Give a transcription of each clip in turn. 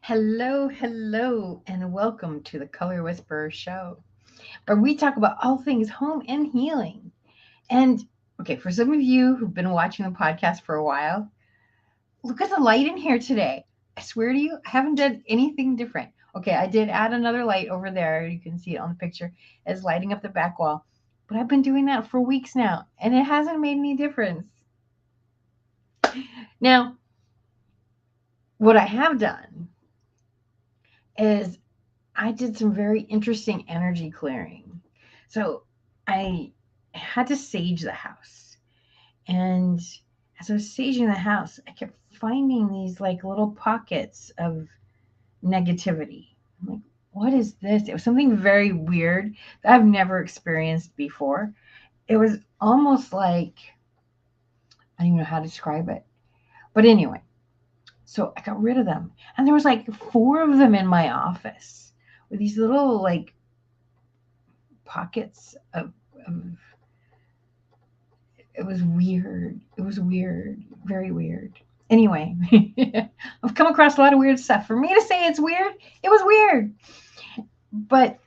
Hello, hello, and welcome to the Color Whisperer Show, where we talk about all things home and healing. And okay, for some of you who've been watching the podcast for a while, look at the light in here today. I swear to you, I haven't done anything different. Okay, I did add another light over there. You can see it on the picture as lighting up the back wall. But I've been doing that for weeks now, and it hasn't made any difference. Now, what I have done is I did some very interesting energy clearing. So I had to sage the house. And as I was saging the house, I kept finding these like little pockets of negativity. I'm like, what is this? It was something very weird that I've never experienced before. It was almost like, I don't even know how to describe it. But anyway, so I got rid of them. And there was like four of them in my office with these little like pockets of it was weird. It was weird, very weird. Anyway, I've come across a lot of weird stuff. For me to say it's weird, it was weird. But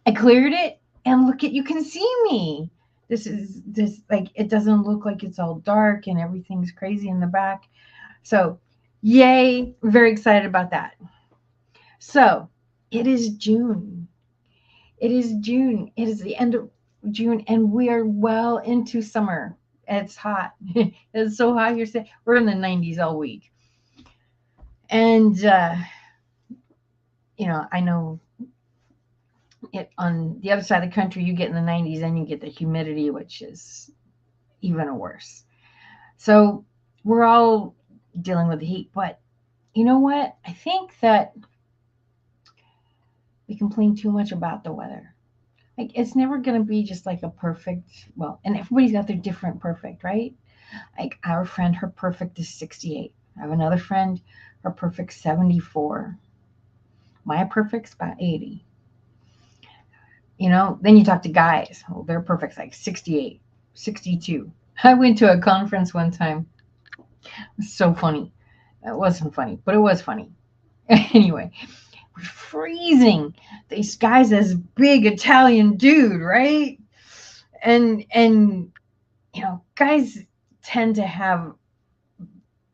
I cleared it, and look at, you can see me. This like, it doesn't look like it's all dark and everything's crazy in the back. So, yay, very excited about that. So, it is June. It is June. It is the end of June, and we are well into summer. It's hot. It's so hot here. We're in the 90s all week. And, I know it on the other side of the country, you get in the 90s and you get the humidity, which is even worse. So we're all dealing with the heat. But you know what? I think that we complain too much about the weather. Like, it's never going to be just like a perfect, well, and everybody's got their different perfect, right? Like, our friend, her perfect is 68. I have another friend, her perfect 74. My perfect's about 80. Then you talk to guys. Well, their perfect's like 68, 62. I went to a conference one time. It was so funny. It wasn't funny, but it was funny. Anyway, we're freezing. This guy's this big Italian dude, right? And guys tend to have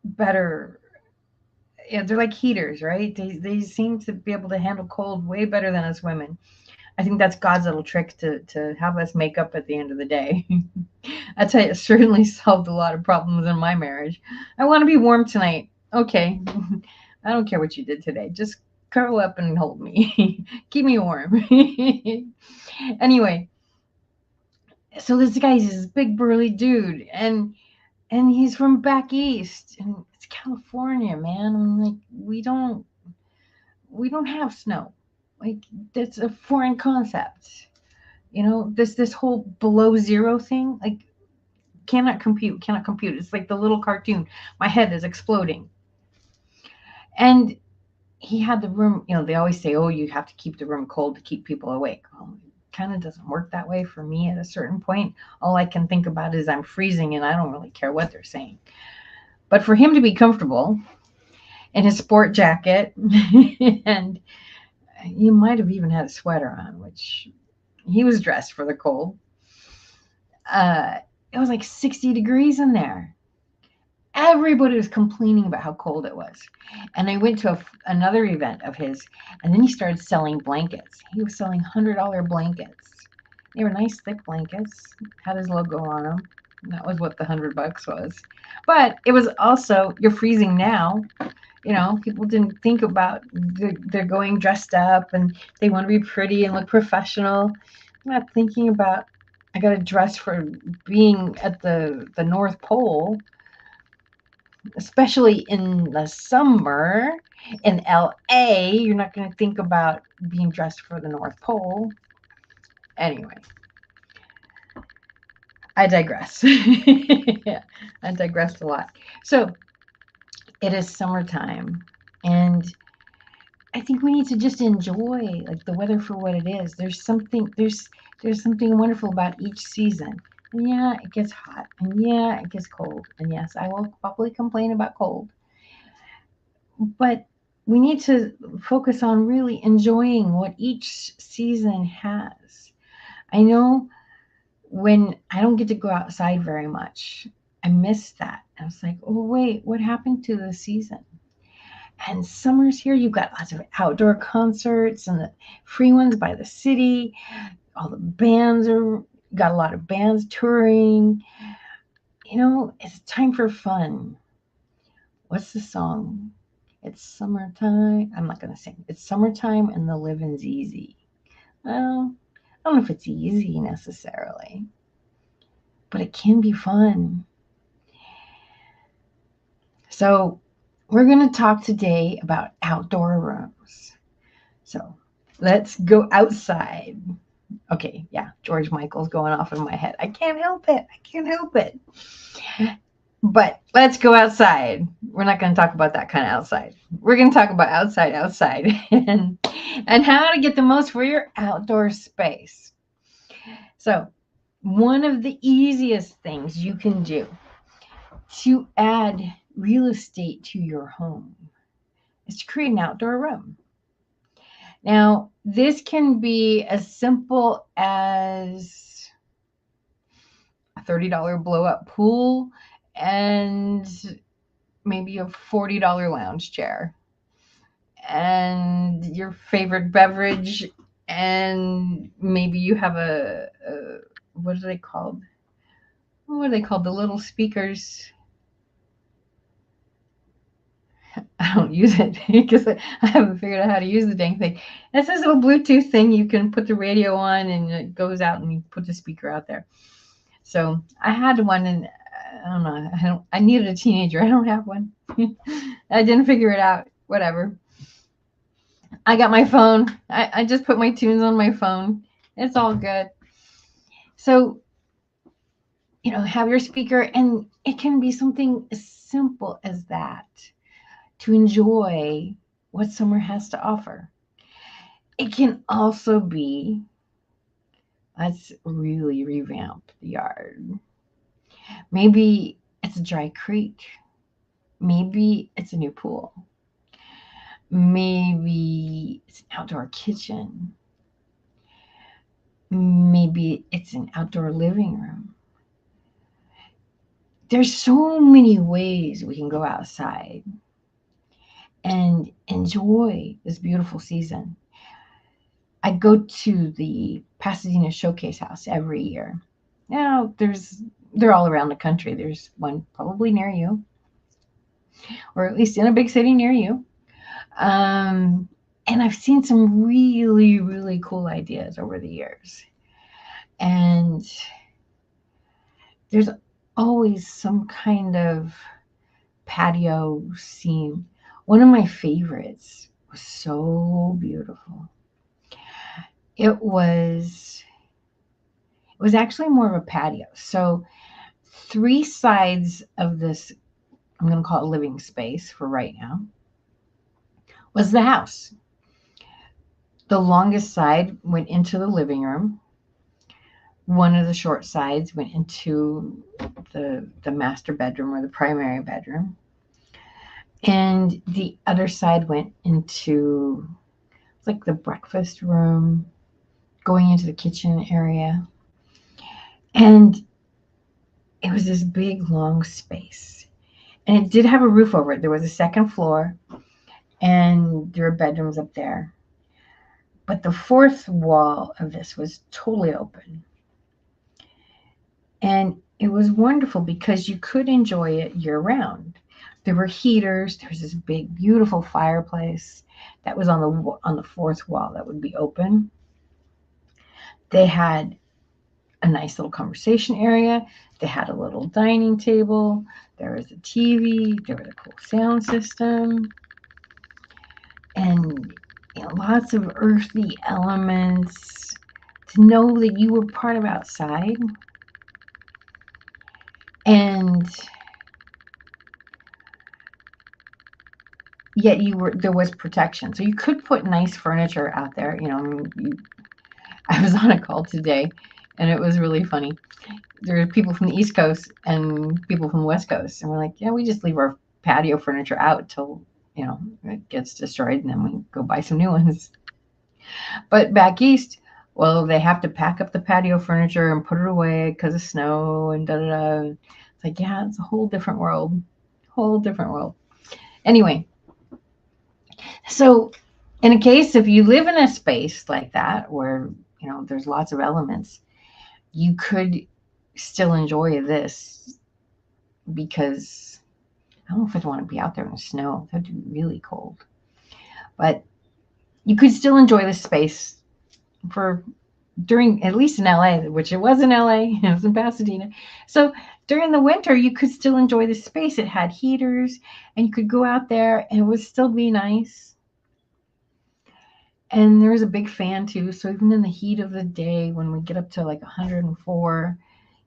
better, they're like heaters, right? They seem to be able to handle cold way better than us women. I think that's God's little trick to have us make up at the end of the day. I tell you, it certainly solved a lot of problems in my marriage. I want to be warm tonight. Okay. I don't care what you did today. Just curl up and hold me. Keep me warm. Anyway, so this guy's this big burly dude, and he's from back east, and it's California, man. I'm like, we don't have snow. Like, that's a foreign concept. This whole below zero thing, like, cannot compute. It's like the little cartoon. My head is exploding. And he had the room, they always say, oh, you have to keep the room cold to keep people awake. Well, it kind of doesn't work that way for me. At a certain point, all I can think about is I'm freezing, and I don't really care what they're saying. But for him to be comfortable in his sport jacket, and he might have even had a sweater on, which he was dressed for the cold. uh it was like 60 degrees in there. Everybody was complaining about how cold it was. And I went to another event of his, and then he started selling blankets. He was selling $100 blankets. They were nice, thick blankets, had his logo on them. And that was what the $100 was. But it was also, you're freezing now. People didn't think about, they're going dressed up and they want to be pretty and look professional. I'm not thinking about, I got to dress for being at the North Pole, especially in the summer in LA. You're not going to think about being dressed for the North Pole. Anyway, I digress. I digressed a lot. So it is summertime, and I think we need to just enjoy like the weather for what it is. There's something wonderful about each season. And yeah, it gets hot, and yeah, it gets cold, and yes, I will probably complain about cold. But we need to focus on really enjoying what each season has. I know when I don't get to go outside very much, I miss that. I was like, oh, wait, what happened to the season? And summer's here. You've got lots of outdoor concerts and the free ones by the city. All the bands are, got a lot of bands touring. It's time for fun. What's the song? It's summertime. I'm not going to sing. It's summertime and the living's easy. Well, I don't know if it's easy necessarily, but it can be fun. So, we're going to talk today about outdoor rooms. So, let's go outside. Okay, yeah, George Michael's going off in my head. I can't help it. I can't help it. But let's go outside. We're not going to talk about that kind of outside. We're going to talk about outside, and how to get the most for your outdoor space. So, one of the easiest things you can do to add real estate to your home is to create an outdoor room. Now, this can be as simple as a $30 blow up pool and maybe a $40 lounge chair and your favorite beverage, and maybe you have a what are they called? What are they called? The little speakers. I don't use it because I haven't figured out how to use the dang thing. It's this little Bluetooth thing you can put the radio on and it goes out and you put the speaker out there. So I had one and I don't know. I needed a teenager. I don't have one. I didn't figure it out. Whatever. I got my phone. I just put my tunes on my phone. It's all good. So, have your speaker, and it can be something as simple as that to enjoy what summer has to offer. It can also be, let's really revamp the yard. Maybe it's a dry creek. Maybe it's a new pool. Maybe it's an outdoor kitchen. Maybe it's an outdoor living room. There's so many ways we can go outside and enjoy this beautiful season. I go to the Pasadena Showcase House every year. Now, they're all around the country. There's one probably near you, or at least in a big city near you. And I've seen some really, really cool ideas over the years. And there's always some kind of patio scene. One of my favorites was so beautiful. It was actually more of a patio. So 3 sides of this, I'm going to call it living space for right now, was the house. The longest side went into the living room. One of the short sides went into the master bedroom or the primary bedroom. And the other side went into like the breakfast room, going into the kitchen area. And it was this big, long space. And it did have a roof over it. There was a second floor, and there were bedrooms up there. But the 4th wall of this was totally open. And it was wonderful because you could enjoy it year-round. There were heaters. There was this big, beautiful fireplace that was on the 4th wall that would be open. They had a nice little conversation area. They had a little dining table. There was a TV. There was a cool sound system. And lots of earthy elements to know that you were part of outside. And yet there was protection. So you could put nice furniture out there. I was on a call today and it was really funny. There were people from the East Coast and people from the West Coast. And we're like, yeah, we just leave our patio furniture out till it gets destroyed and then we go buy some new ones. But back east, well, they have to pack up the patio furniture and put it away because of snow and da da da. It's like, yeah, it's a whole different world. Whole different world. Anyway, so in a case, if you live in a space like that where, there's lots of elements, you could still enjoy this because I don't know if I'd want to be out there in the snow. That'd be really cold. But you could still enjoy the space during, at least in LA, which it was in LA, it was in Pasadena. So during the winter, you could still enjoy the space. It had heaters and you could go out there and it would still be nice. And there was a big fan too. So even in the heat of the day, when we get up to like 104,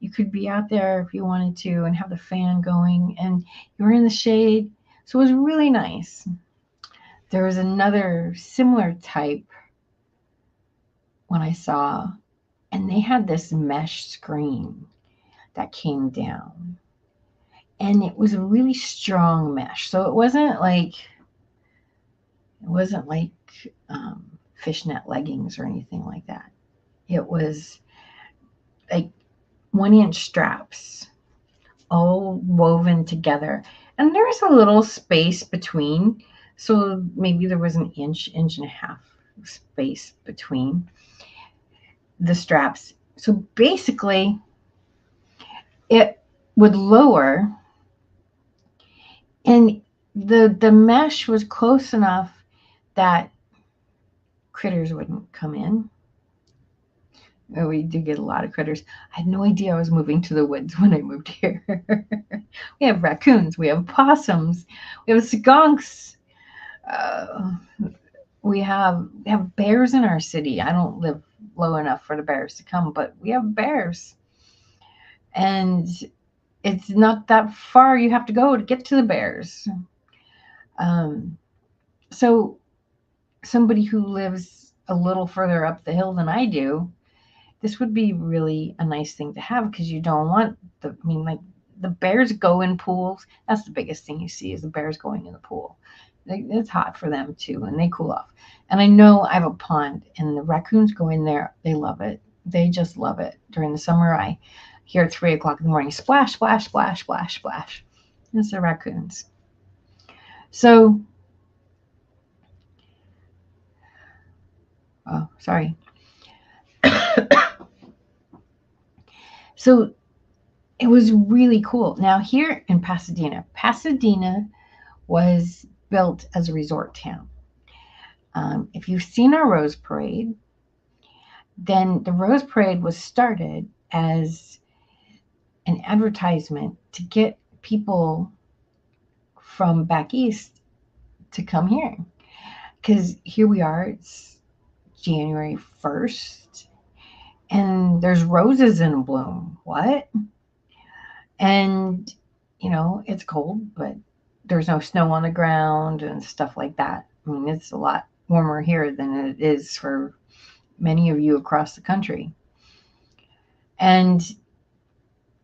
you could be out there if you wanted to and have the fan going and you were in the shade. So it was really nice. There was another similar type when I saw, and they had this mesh screen that came down. And it was a really strong mesh. So it wasn't like fishnet leggings or anything like that. It was like 1-inch straps all woven together. And there's a little space between. So maybe there was an inch and a half space between the straps. So basically, it would lower, and the mesh was close enough that critters wouldn't come in. We do get a lot of critters. I had no idea I was moving to the woods when I moved here. We have raccoons, we have possums, we have skunks. We have bears in our city. I don't live low enough for the bears to come, but we have bears. And it's not that far you have to go to get to the bears. So somebody who lives a little further up the hill than I do, this would be really a nice thing to have because you don't want the bears go in pools. That's the biggest thing you see is the bears going in the pool. It's hot for them too, and they cool off. And I know I have a pond, and the raccoons go in there. They love it. They just love it. During the summer, I hear at 3 o'clock in the morning, splash, splash, splash, splash, splash. It's the raccoons. So, oh, sorry. So it was really cool. Now here in Pasadena was built as a resort town. If you've seen our Rose Parade, then the Rose Parade was started as an advertisement to get people from back east to come here. Because here we are, it's January 1st, and there's roses in bloom. What? And, it's cold, but there's no snow on the ground and stuff like that. I mean, it's a lot warmer here than it is for many of you across the country. And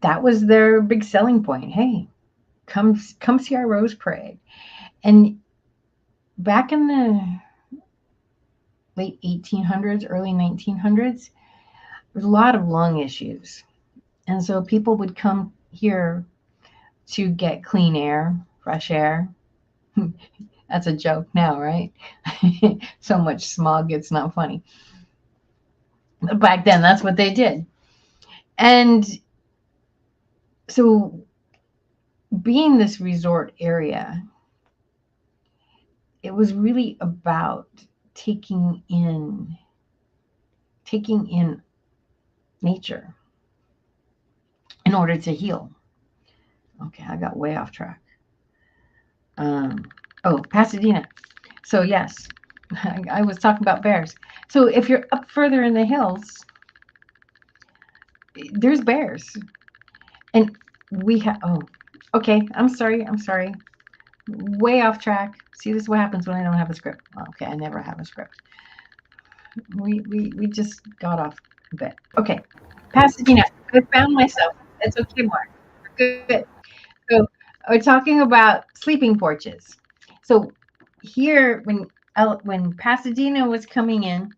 that was their big selling point. Hey, come see our Rose Parade. And back in the late 1800s, early 1900s, there's a lot of lung issues. And so people would come here to get clean air, fresh air. That's a joke now, right? So much smog, it's not funny. But back then, that's what they did. And so being this resort area, it was really about taking in nature in order to heal. Okay, I got way off track. Pasadena. So yes, I was talking about bears. So if you're up further in the hills, there's bears. And we have, okay, I'm sorry. Way off track. See, this is what happens when I don't have a script. Okay, I never have a script. We just got off a bit. Okay, Pasadena. I found myself. It's okay, Mark. We're good. So we're talking about sleeping porches. So here when Pasadena was coming in,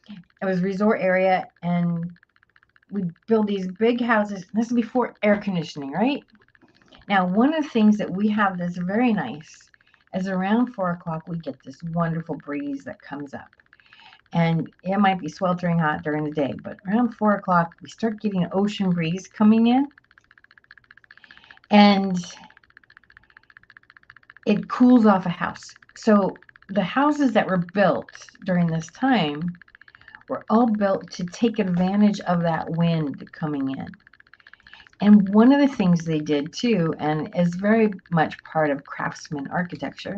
it was resort area, and we build these big houses. This is before air conditioning, right? Now, one of the things that we have that's very nice is around 4 o'clock we get this wonderful breeze that comes up. And it might be sweltering hot during the day, but around 4 o'clock we start getting an ocean breeze coming in, and it cools off a house. So the houses that were built during this time were all built to take advantage of that wind coming in. And one of the things they did too, and is very much part of craftsman architecture,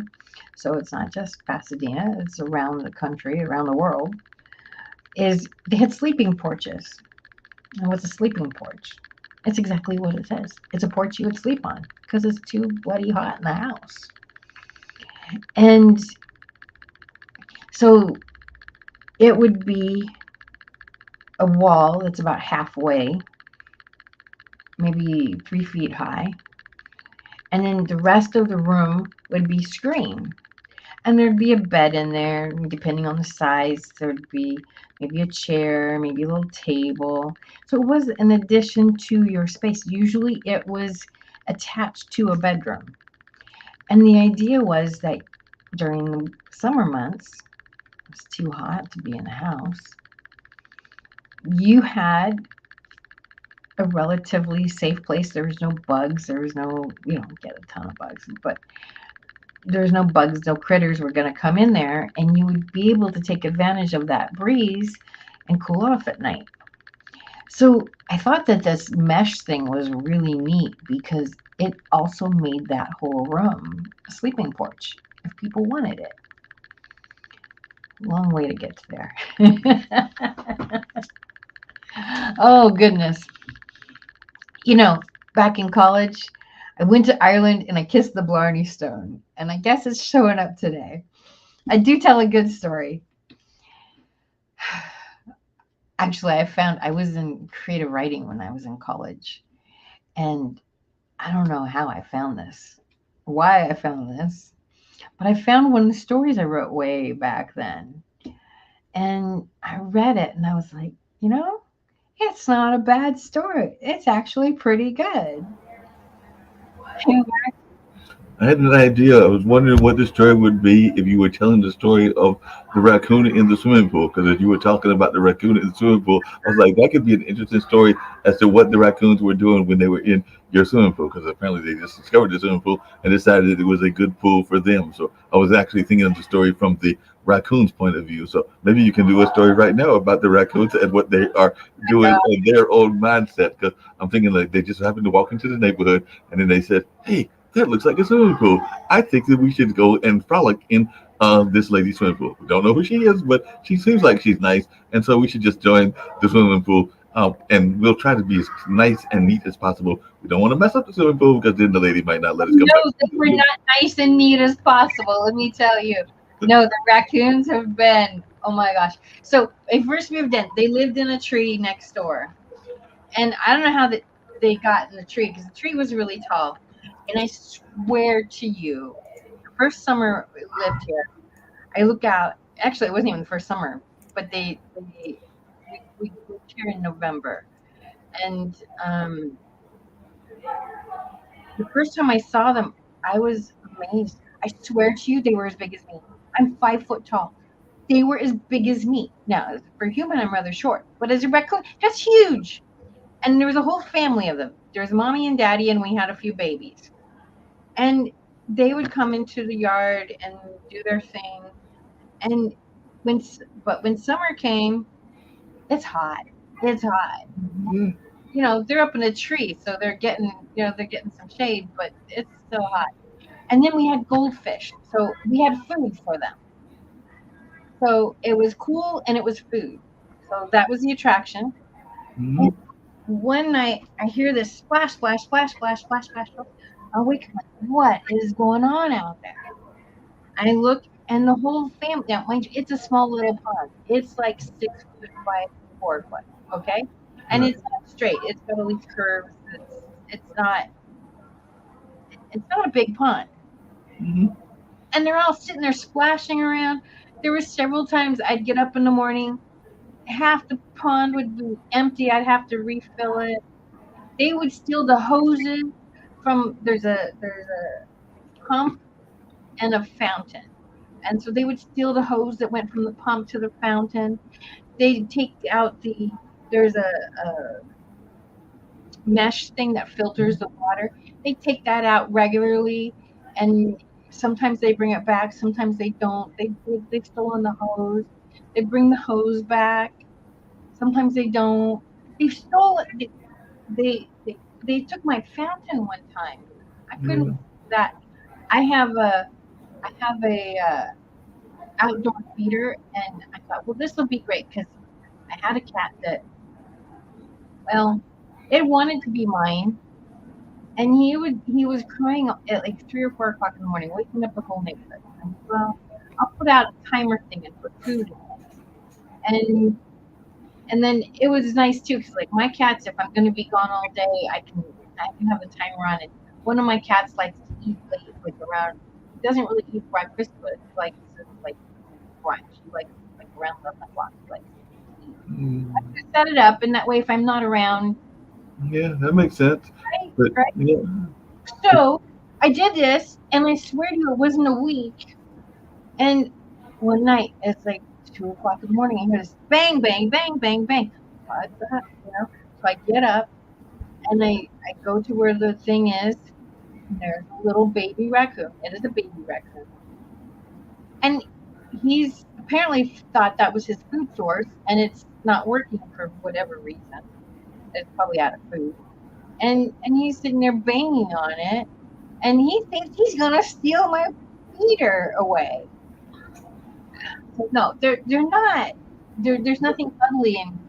so it's not just Pasadena, it's around the country, around the world, is they had sleeping porches. And what's a sleeping porch? It's exactly what it says. It's a porch you would sleep on because it's too bloody hot in the house. And so it would be a wall that's about halfway, maybe 3 feet high, and then the rest of the room would be screen. And there'd be a bed in there, depending on the size. There'd be maybe a chair, maybe a little table. So it was an addition to your space. Usually it was attached to a bedroom. And the idea was that during the summer months, it's too hot to be in the house, you had a relatively safe place. There was no bugs. There was no, you don't get a ton of bugs, but there's no bugs, no critters were going to come in there, and you would be able to take advantage of that breeze and cool off at night. So I thought that this mesh thing was really neat because it also made that whole room a sleeping porch if people wanted it. Long way to get to there. Oh, goodness. You know, back in college, I went to Ireland and I kissed the Blarney Stone, and I guess it's showing up today. I do tell a good story. Actually, I was in creative writing when I was in college, and I don't know how I found this, why I found this, but I found one of the stories I wrote way back then, and I read it, and I was like, you know, it's not a bad story. It's actually pretty good. I had an idea. I was wondering what the story would be if you were telling the story of the raccoon in the swimming pool. Because as you were talking about the raccoon in the swimming pool, I was like, that could be an interesting story as to what the raccoons were doing when they were in your swimming pool. Because apparently they just discovered the swimming pool and decided it was a good pool for them. So I was actually thinking of the story from the raccoon's point of view. So maybe you can do a story right now about the raccoons and what they are doing in their own mindset. Because I'm thinking like they just happened to walk into the neighborhood and then they said, "Hey, that looks like a swimming pool. I think that we should go and frolic in this lady's swimming pool. We don't know who she is, but she seems like she's nice, and so we should just join the swimming pool. And we'll try to be as nice and neat as possible. We don't want to mess up the swimming pool because then the lady might not let us come back." No, they were not nice and neat as possible, let me tell you. No, the raccoons have been, oh my gosh. So they first moved in, they lived in a tree next door. And I don't know how they got in the tree because the tree was really tall. And I swear to you, the first summer we lived here, I look out. Actually, it wasn't even the first summer, but we moved here in November, and the first time I saw them, I was amazed. I swear to you, they were as big as me. I'm 5 foot tall. They were as big as me. Now, for a human, I'm rather short, but as a raccoon, that's huge. And there was a whole family of them. There was mommy and daddy, and we had a few babies. And they would come into the yard and do their thing. And when summer came, it's hot. It's hot. Yeah. You know, they're up in a tree, so they're getting some shade, but it's still hot. And then we had goldfish, so we had food for them. So it was cool and it was food. So that was the attraction. And Mhm. one night I hear this splash, splash, splash, splash, splash, splash. Splash. I wake up like, what is going on out there? I look, and the whole family. Now, mind you, it's a small little pond. It's like 6 foot by 4 foot. Okay, and Right. it's not straight. It's got all these curves. It's not. It's not a big pond. Mhm. and they're all sitting there splashing around. There were several times I'd get up in the morning, half the pond would be empty. I'd have to refill it. They would steal the hoses from there's a pump and a fountain. And so they would steal the hose that went from the pump to the fountain. They'd take out there's a mesh thing that filters the water. They take that out regularly, and sometimes they bring it back, sometimes they don't. They've stolen the hose. They bring the hose back. Sometimes they don't. They've stolen. They took my fountain one time. I couldn't Yeah. believe that. I have a outdoor feeder, and I thought, well, this will be great because I had a cat that, well, it wanted to be mine, and he was crying at like 3 or 4 o'clock in the morning, waking up the whole neighborhood. And, well, I'll put out a timer thing and put food in it. And then it was nice too because like my cats, if I'm going to be gone all day, I can have a timer on it. One of my cats likes to eat late, like around. He doesn't really eat breakfast, but he likes to like brunch. He likes like around 11 o'clock. He likes to eat. Mm, I just set it up, and that way, if I'm not around, yeah, that makes sense. right, But right. yeah, So I did this, and I swear to you, it wasn't a week. And one night, it's like 2 o'clock in the morning, I hear this bang, bang, bang, bang, bang. What's that? You know? So I get up and I go to where the thing is, and there's a little baby raccoon. It is a baby raccoon. And he's apparently thought that was his food source, and it's not working for whatever reason. It's probably out of food. And he's sitting there banging on it, and he thinks he's gonna steal my feeder away. So no, they're not. There's nothing cuddly and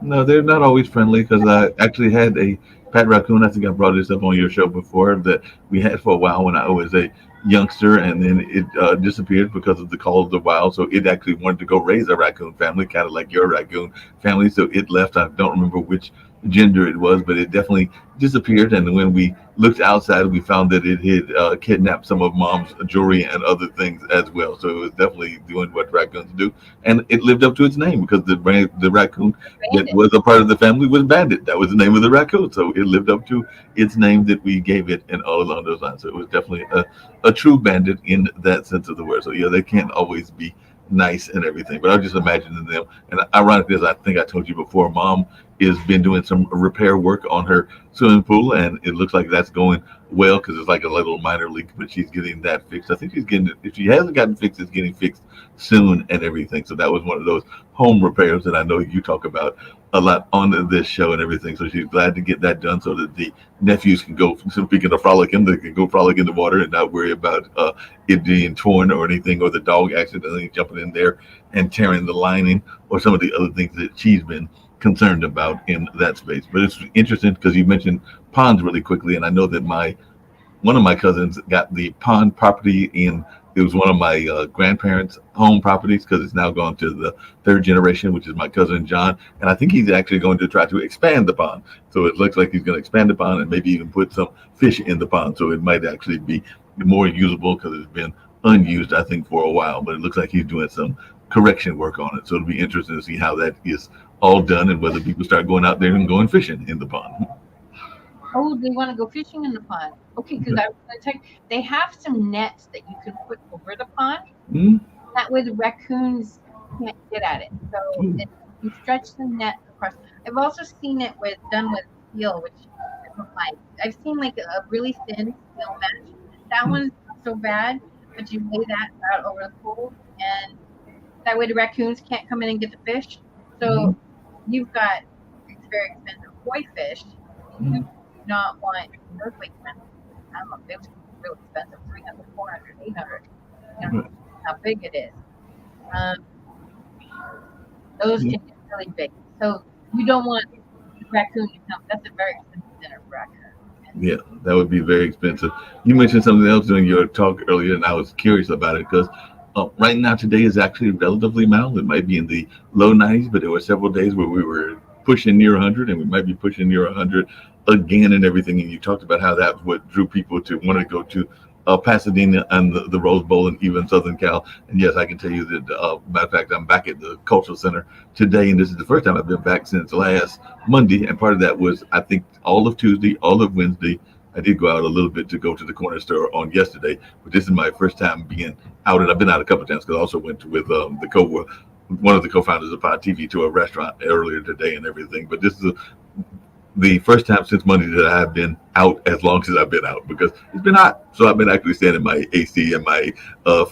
no, they're not always friendly because I actually had a pet raccoon. I think I brought this up on your show before that we had for a while when I was a youngster, and then it disappeared because of the call of the wild. So it actually wanted to go raise a raccoon family, kind of like your raccoon family. So it left. I don't remember which gender it was, but it definitely disappeared. And when we looked outside, we found that it had kidnapped some of mom's jewelry and other things as well. So it was definitely doing what raccoons do, and it lived up to its name because the raccoon that bandit. was a part of the family was Bandit. That was the name of the raccoon. So it lived up to its name that we gave it and all along those lines. So it was definitely a true bandit in that sense of the word. So yeah, they can't always be nice and everything. But I was just imagining them. And ironically, as I think I told you before, mom has been doing some repair work on her swimming pool, and it looks like that's going well because it's like a little minor leak, but she's getting that fixed. I think she's getting it. If she hasn't gotten fixed, it's getting fixed soon and everything. So that was one of those home repairs that I know you talk about a lot on this show and everything. So she's glad to get that done so that the nephews can go, speaking of frolicking, they can go frolic in the water and not worry about it being torn or anything, or the dog accidentally jumping in there and tearing the lining or some of the other things that she's been concerned about in that space. But it's interesting because you mentioned ponds really quickly, and I know that my one of my cousins got the pond property in. It was one of my grandparents' home properties because it's now gone to the third generation, which is my cousin John. And I think he's actually going to try to expand the pond. So it looks like he's going to expand the pond and maybe even put some fish in the pond. So it might actually be more usable because it's been unused, I think, for a while. But it looks like he's doing some correction work on it. So it'll be interesting to see how that is all done and whether people start going out there and going fishing in the pond. Oh, they want to go fishing in the pond. Okay, because I was going to tell you, they have some nets that you can put over the pond. Mm, That way the raccoons can't get at it. So mm, you stretch the net across. I've also seen it with done with steel, which I don't like. I've seen like a really thin steel mesh. That mm, one's not so bad, but you lay that out over the pool, and that way the raccoons can't come in and get the fish. mm, So you've got it's very expensive koi fish. You mm, do not want those like expensive. I don't know, they was real expensive, 300, 400, 800. You know mm, how big it is. Um, those mm. can get really big. So you don't want the raccoon to come. That's a very expensive dinner for raccoon. And Yeah, that would be very expensive. You mentioned something else during your talk earlier, and I was curious about it because right now today is actually relatively mild. It might be in the low 90s, but there were several days where we were pushing near 100, and we might be pushing near 100 again and everything. And you talked about how that's what drew people to want to go to Pasadena and the Rose Bowl and even Southern Cal. And yes, I can tell you that. Matter of fact, I'm back at the Cultural Center today, and this is the first time I've been back since last Monday. And part of that was, I think, all of Tuesday, all of Wednesday. I did go out a little bit to go to the corner store on yesterday, but this is my first time being out, and I've been out a couple of times because I also went with one of the co-founders of Pod TV to a restaurant earlier today and everything. But this is the first time since Monday that I've been out as long as I've been out because it's been hot. So I've been actually staying in my AC and my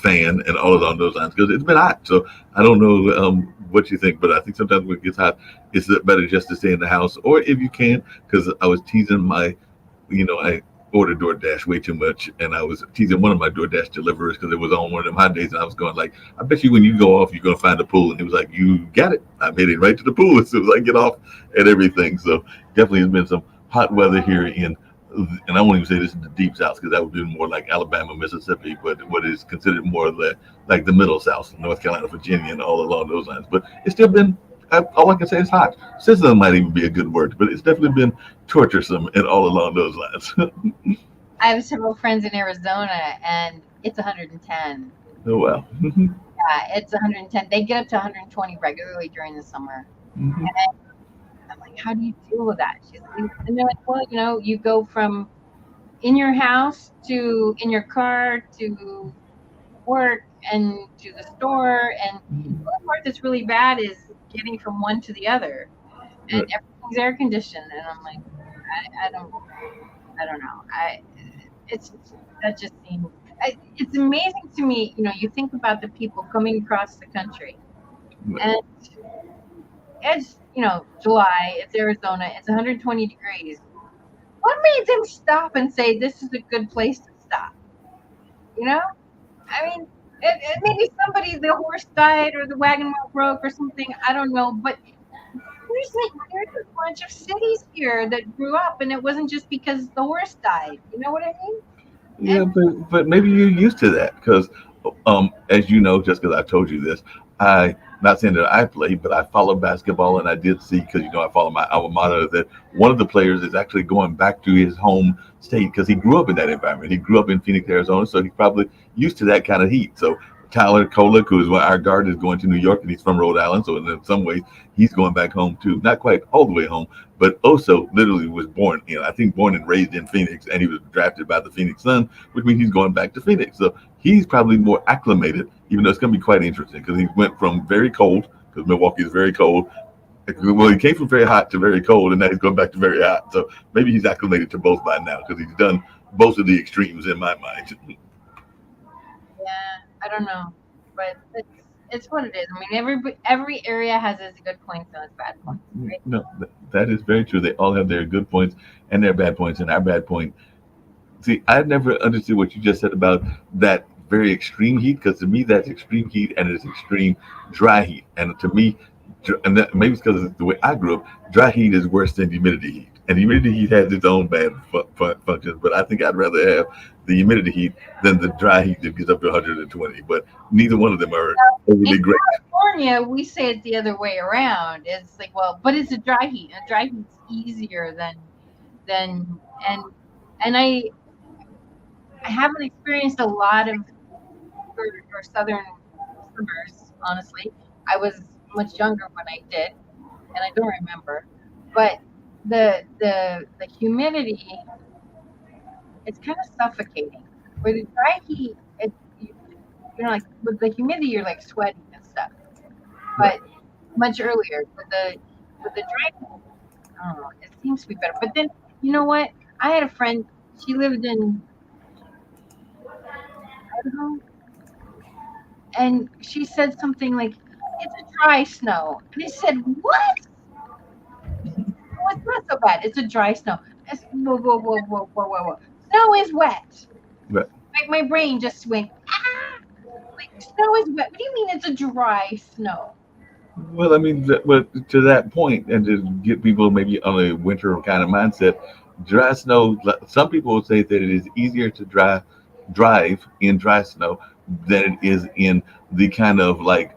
fan and all along those lines because it's been hot. So I don't know what you think, but I think sometimes when it gets hot, it's better just to stay in the house, or if you can, because I was teasing I ordered DoorDash way too much, and I was teasing one of my DoorDash deliverers because it was on one of them hot days, and I was going like, I bet you when you go off, you're going to find a pool. And he was like, you got it. I'm heading right to the pool as soon as I get off and everything. So definitely has been some hot weather here and I won't even say this in the deep south because that would be more like Alabama, Mississippi, but what is considered more of like the middle south, North Carolina, Virginia, and all along those lines. But it's still been, all I can say is hot. Sizzling might even be a good word, but it's definitely been torturesome and all along those lines. I have several friends in Arizona, and it's 110. Oh, wow. Yeah, it's 110. They get up to 120 regularly during the summer. Mhm. And I'm like, how do you deal with that? And they're like, well, you go from in your house to in your car to work and to the store. And the only part that's really bad is getting from one to the other. And Right. everything's air conditioned. And I'm like, I don't know. It's that just seems. It's amazing to me. You think about the people coming across the country, and it's July. It's Arizona. It's 120 degrees. What made them stop and say this is a good place to stop? I mean, maybe the horse died or the wagon wheel broke or something. I don't know, but there's a bunch of cities here that grew up, and it wasn't just because the horse died. You know what I mean? Yeah, but maybe you're used to that because, as you know, just because I told you this, I not saying that I play, but I follow basketball, and I did see because I follow my alma mater that one of the players is actually going back to his home state because he grew up in that environment. He grew up in Phoenix, Arizona, so he's probably used to that kind of heat. So Tyler Kolek, who is our guard, is going to New York, and he's from Rhode Island, so in some ways he's going back home too. Not quite all the way home, but also literally was born, I think born and raised in Phoenix, and he was drafted by the Phoenix Suns, which means he's going back to Phoenix. So he's probably more acclimated, even though it's going to be quite interesting because he went from very cold, because Milwaukee is very cold. Well, he came from very hot to very cold, and now he's going back to very hot. So maybe he's acclimated to both by now because he's done both of the extremes in my mind. Yeah, I don't know, but it's what it is. I mean, every area has its good points and its bad points, right? No, that is very true. They all have their good points and their bad points. And our bad point, see, I never understood what you just said about that very extreme heat, because to me that's extreme heat and it's extreme dry heat. And to me, and that, maybe it's because of the way I grew up, dry heat is worse than humidity heat. And humidity heat has its own bad functions, but I think I'd rather have the humidity heat than the dry heat that gets up to 120. But neither one of them are overly In great. California, we say it the other way around. It's like, well, but it's a dry heat. A dry heat's easier than and I haven't experienced a lot of or southern summers. Honestly, I was much younger when I did, and I don't remember. But the humidity, it's kind of suffocating. With the dry heat, like with the humidity, you're like sweating and stuff. But much earlier with the dry, I don't know. It seems to be better. But then you know what? I had a friend. She lived in Idaho, and she said something like, "It's a dry snow." And I said, "What? Oh, it's not so bad. It's a dry snow." Whoa, whoa, whoa, whoa, whoa, whoa, whoa. Snow is wet. But Like my brain just went, ah! Like snow is wet. What do you mean it's a dry snow? well, I mean, but to that point, and to get people maybe on a winter kind of mindset, dry snow. Some people would say that it is easier to drive in dry snow than it is in the kind of like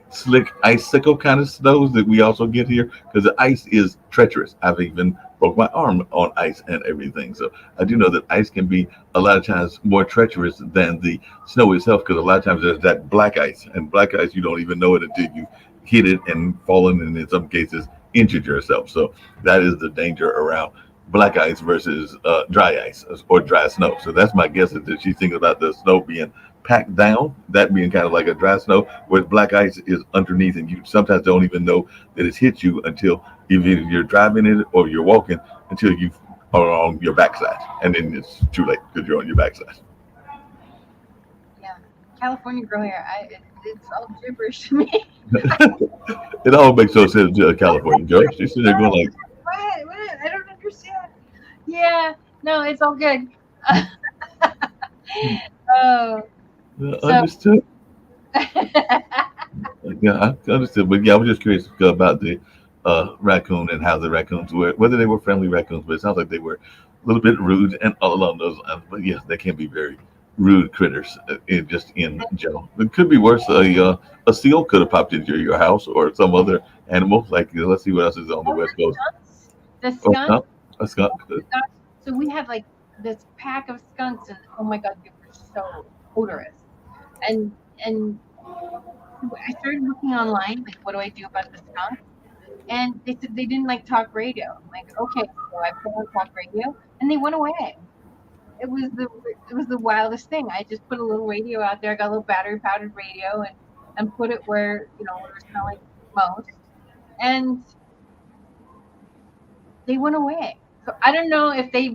slick icicle kind of snows that we also get here, because the ice is treacherous. I've even broke my arm on ice and everything. So I do know that ice can be a lot of times more treacherous than the snow itself, because a lot of times there's that black ice, and black ice you don't even know it until you hit it and fallen, and in some cases injured yourself. So that is the danger around black ice versus dry ice or dry snow. So that's my guess, is that she's thinking about the snow being packed down, that being kind of like a dry snow, whereas black ice is underneath, and you sometimes don't even know that it's hit you until either you're driving it or you're walking, until you are on your backside, and then it's too late because you're on your backside. Yeah, California girl here. It's all gibberish to me. It all makes no sense to a California girl. She's sitting there going like, What? I don't understand. Yeah, no, it's all good. Oh, so understood. Yeah, I understood. But yeah, I was just curious about the raccoon and how the raccoons were, whether they were friendly raccoons. But it sounds like they were a little bit rude and all along those lines. But yes, they can be very rude critters just in general. It could be worse. A seal could have popped into your house, or some other animal. Like, let's see what else is on the oh, West Coast. the Oh, skunk. skunk. A skunk could. So we had like this pack of skunks, and oh my god, they were so odorous. And I started looking online, like, what do I do about the skunk? And they said they didn't like talk radio. I'm like, okay, so I put on talk radio, and they went away. It was the it was the wildest thing. I just put a little radio out there. I got a little battery powered radio, and put it where where it's smelling most, and they went away. So I don't know if they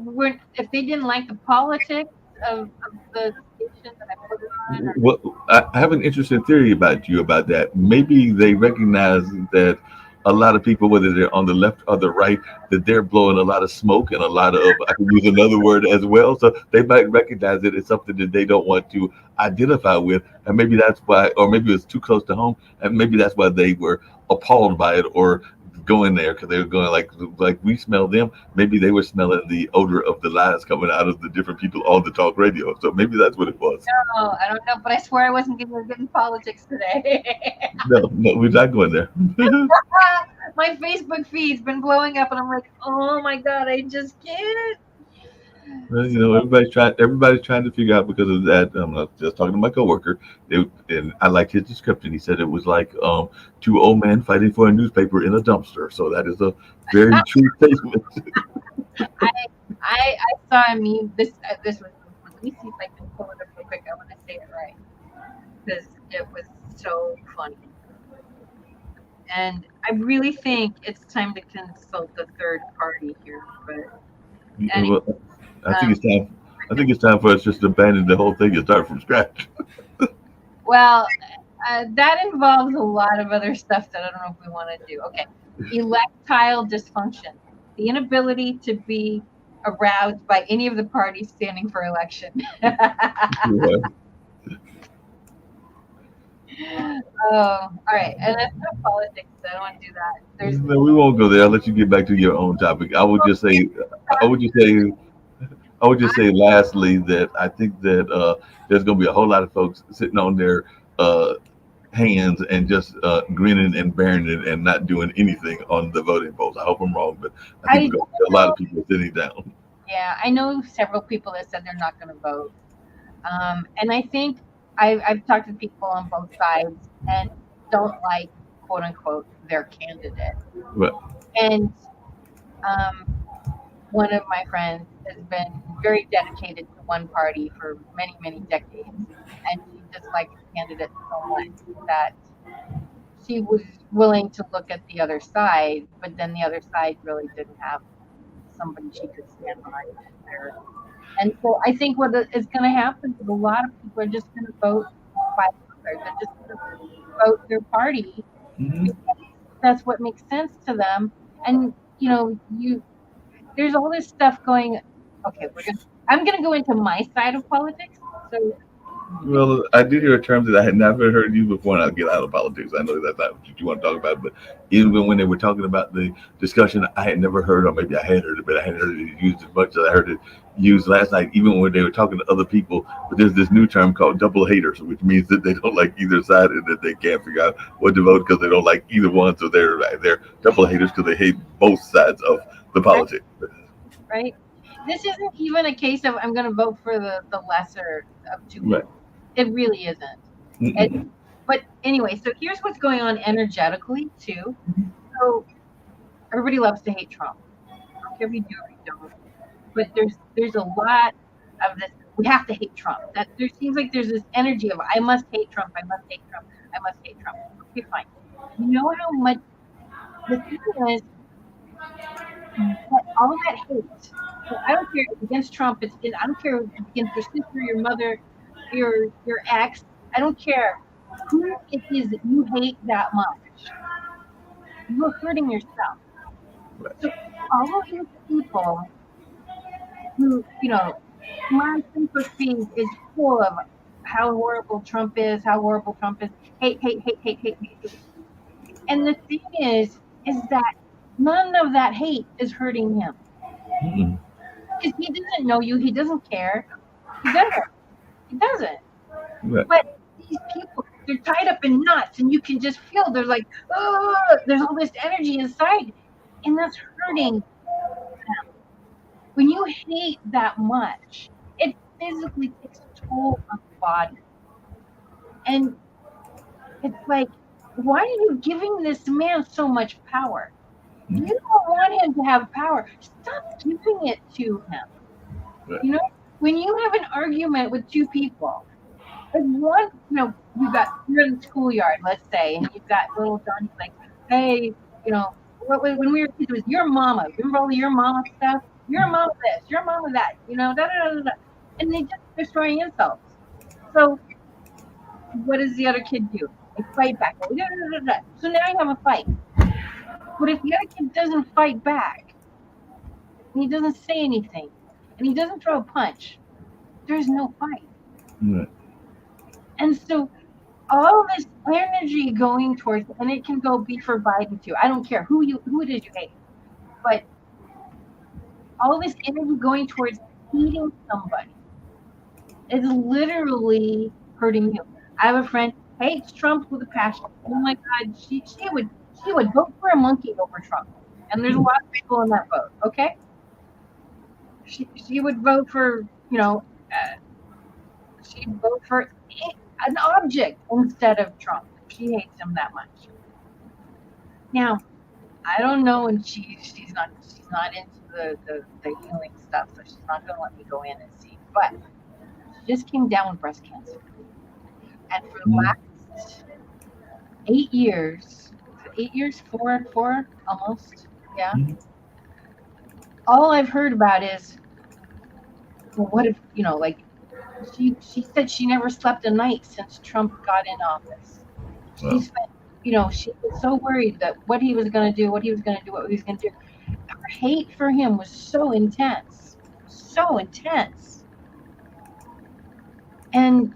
didn't like the politics of the station that I put it on, or Well, I have an interesting theory about you about that. Maybe they recognize that a lot of people, whether they're on the left or the right, that they're blowing a lot of smoke and a lot of, I can use another word as well. So they might recognize it as something that they don't want to identify with. And maybe that's why, or maybe it's too close to home. And maybe that's why they were appalled by it, or going there, because they were going like we smell them. Maybe they were smelling the odor of the lies coming out of the different people on the talk radio. So maybe that's what it was. no, I don't know. But I swear I wasn't getting politics today. No, no, we're not going there. My Facebook feed's been blowing up, and I'm like, oh my god, I just can't. Well, So everybody's trying to figure out, because of that. I'm not just talking to my coworker, and I liked his description. He said it was like two old men fighting for a newspaper in a dumpster. So that is a very true statement. I I saw a meme. This was. Let me see if I can pull it up real quick. I want to say it right because it was so funny. And I really think it's time to consult the third party here. But anyway, Well, I think um, it's time. I think it's time for us just to abandon the whole thing and start from scratch. well, that involves a lot of other stuff that I don't know if we want to do. Okay, electile dysfunction, the inability to be aroused by any of the parties standing for election. Yeah. Oh, all right. And that's not politics. So I don't want to do that. There's No, we won't go there. I'll let you get back to your own topic. I would just say, I would just say, lastly, that I think that there's going to be a whole lot of folks sitting on their uh, hands and just grinning and bearing it and not doing anything on the voting polls. I hope I'm wrong, but I think I we're going to see a lot of people sitting down. yeah, I know several people that said they're not going to vote. And I think I've talked to people on both sides and don't like, quote unquote, their candidate. But And um, one of my friends has been very dedicated to one party for many, many decades. And she disliked the candidate so much that she was willing to look at the other side, but then the other side really didn't have somebody she could stand behind there. And so I think what is going to happen is a lot of people are just going to vote by color. They're just going to vote their party mhm. because that's what makes sense to them. And you there's all this stuff going. Okay, I'm going to go into my side of politics. So Well, I did hear a term that I had never heard used before, and I'll get out of politics. I know that's not what you want to talk about, but even when they were talking about the discussion, I had never heard, or maybe I had heard it, but I hadn't heard it used as much as I heard it used last night, even when they were talking to other people. But there's this new term called double haters, which means that they don't like either side and that they can't figure out what to vote because they don't like either one. So they're double haters because they hate both sides of the Right, politics. right. This isn't even a case of I'm going to vote for the lesser of two Right. evils. It really isn't. It, Mm-mm. but anyway, so here's what's going on energetically too. So everybody loves to hate Trump. I don't care if you do or you don't. But there's a lot of this. We have to hate Trump. That there seems like there's this energy of I must hate Trump. I must hate Trump. I must hate Trump. Okay, fine. You know how much the thing is that all that hate. So I don't care if it's against Trump. I don't care if it's against your sister, your mother, your ex. I don't care who it is that you hate that much. You're hurting yourself. Right. So all of these people who, my Facebook feed is full of how horrible Trump is, how horrible Trump is, hate, hate, hate, hate, hate, hate, hate. And the thing is that none of that hate is hurting him Mm-mm. because he doesn't know you, he doesn't care, he doesn't, he doesn't. Right. But these people, they're tied up in knots, and you can just feel there's like, oh, there's all this energy inside, and that's hurting them. When you hate that much, it physically takes a toll on the body. And it's like, why are you giving this man so much power? You don't want him to have power. Stop giving it to him. Right. You know, when you have an argument with two people, like one, you're in the schoolyard, let's say, and you've got little Johnny like, hey, when we were kids, it was your mama. Remember all the your mama stuff? Your mama this, your mama that, da da da da. And they just destroy insults. So what does the other kid do? They fight back. Da, da, da, da. So now you have a fight. But if the other kid doesn't fight back, and he doesn't say anything, and he doesn't throw a punch, there's no fight. Right. And so all this energy going towards, and it can go be for Biden too. I don't care who it is you hate, but all this energy going towards hating somebody is literally hurting you. I have a friend hates Trump with a passion. Oh my God, she would vote for a monkey over Trump, and there's a lot of people in that boat. Okay, she would vote for she'd vote for an object instead of Trump. She hates him that much. Now, I don't know, and she's not into the healing stuff, so she's not going to let me go in and see. But she just came down with breast cancer, and for the Mm-mm. last 8 years, 8 years, four almost, yeah. All I've heard about is, well, what if like she said she never slept a night since Trump got in office. She Well, spent, she was so worried that what he was going to do, what he was going to do, what he was going to do. Her hate for him was so intense, and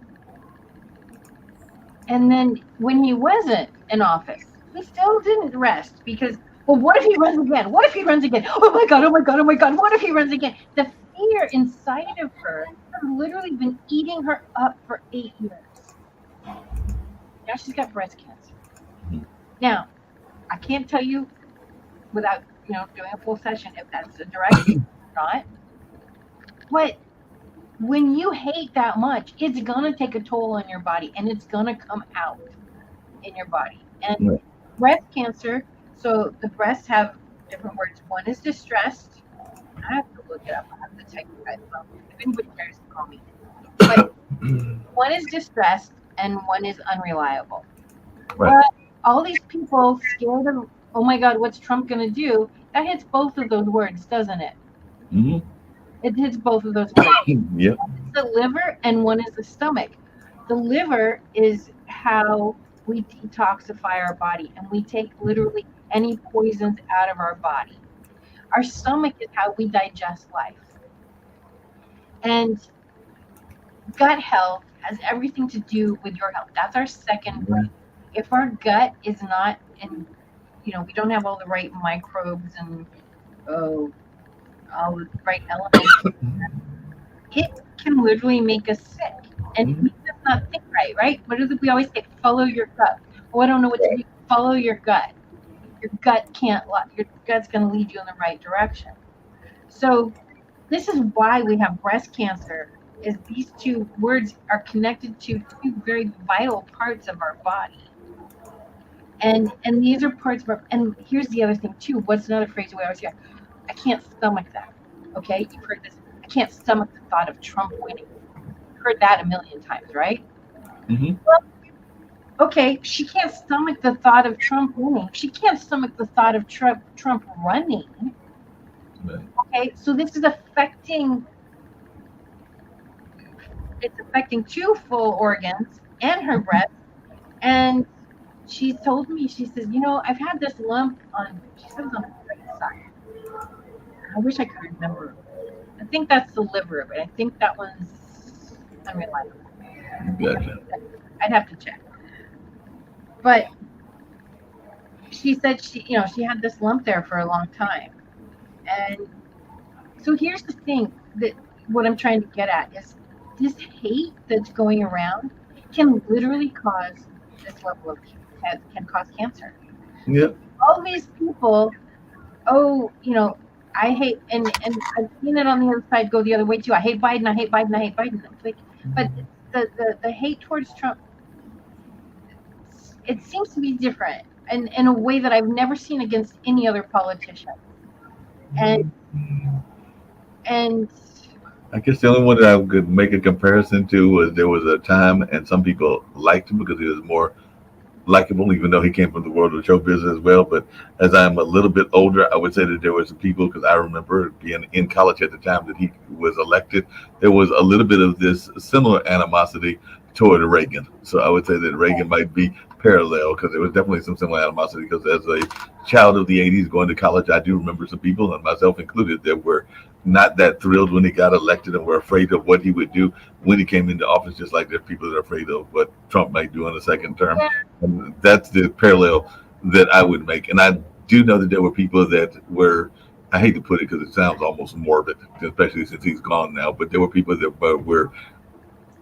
then when he wasn't in office, he still didn't rest because, well, what if he runs again? What if he runs again? Oh my God! Oh my God! Oh my God! What if he runs again? The fear inside of her has literally been eating her up for 8 years. Now she's got breast cancer. Now, I can't tell you without doing a full session if that's a direct or not. But when you hate that much, it's gonna take a toll on your body, and it's gonna come out in your body. And right. breast cancer, so the breasts have different words. One is distressed. I have to look it up. I have to text you guys. Well, if anybody cares, call me. But one is distressed and one is unreliable. Right. But all these people scared of, oh my God, what's Trump going to do? That hits both of those words, doesn't it? Mm-hmm. It hits both of those words. Yep. One is the liver and one is the stomach. The liver is how we detoxify our body, and we take literally any poisons out of our body. Our stomach is how we digest life. And gut health has everything to do with your health. That's our second brain. If our gut is not in, we don't have all the right microbes and oh, all the right elements, it can literally make us sick and Mhm. make us not think right, right? What is it we always say? Follow your gut. Oh, I don't know what to do. Follow your gut. Your gut can't lie. Your gut's going to lead you in the right direction. So this is why we have breast cancer. Is these two words are connected to two very vital parts of our body, and these are parts of our. And here's the other thing too. What's another phrase we always hear? I can't stomach that. Okay, you've heard this. I can't stomach the thought of Trump winning. You've heard that a million times, right? Mhm. Okay, she can't stomach the thought of Trump winning. She can't stomach the thought of Trump running. Right. Okay, so this is affecting it's affecting two full organs and her breast. And she told me, she says, I've had this lump on, she says on the right side. I wish I could remember. I think that's the liver, but I think that one's unreliable. Gotcha. I'd have to check. But she said she had this lump there for a long time. And so here's the thing that what I'm trying to get at is this hate that's going around can literally cause this level of can cause cancer. Yeah. All these people, oh, I hate and I've seen it on the other side go the other way too. I hate Biden, I hate Biden, I hate Biden. It's like, but the hate towards Trump, it seems to be different and in a way that I've never seen against any other politician. And and I guess the only one that I could make a comparison to was there was a time, and some people liked him because he was more likable, even though he came from the world of show business as well. But as I'm a little bit older, I would say that there were some people, because I remember being in college at the time that he was elected, there was a little bit of this similar animosity toward Reagan. So I would say that Reagan might be parallel because there was definitely some similar animosity. Because as a child of the '80s going to college, I do remember some people, and myself included, that were not that thrilled when he got elected and were afraid of what he would do when he came into office, just like there's people that are afraid of what Trump might do in the second term. yeah, And that's the parallel that I would make. And I do know that there were people that were, I hate to put it because it sounds almost morbid, especially since he's gone now, but there were people that were,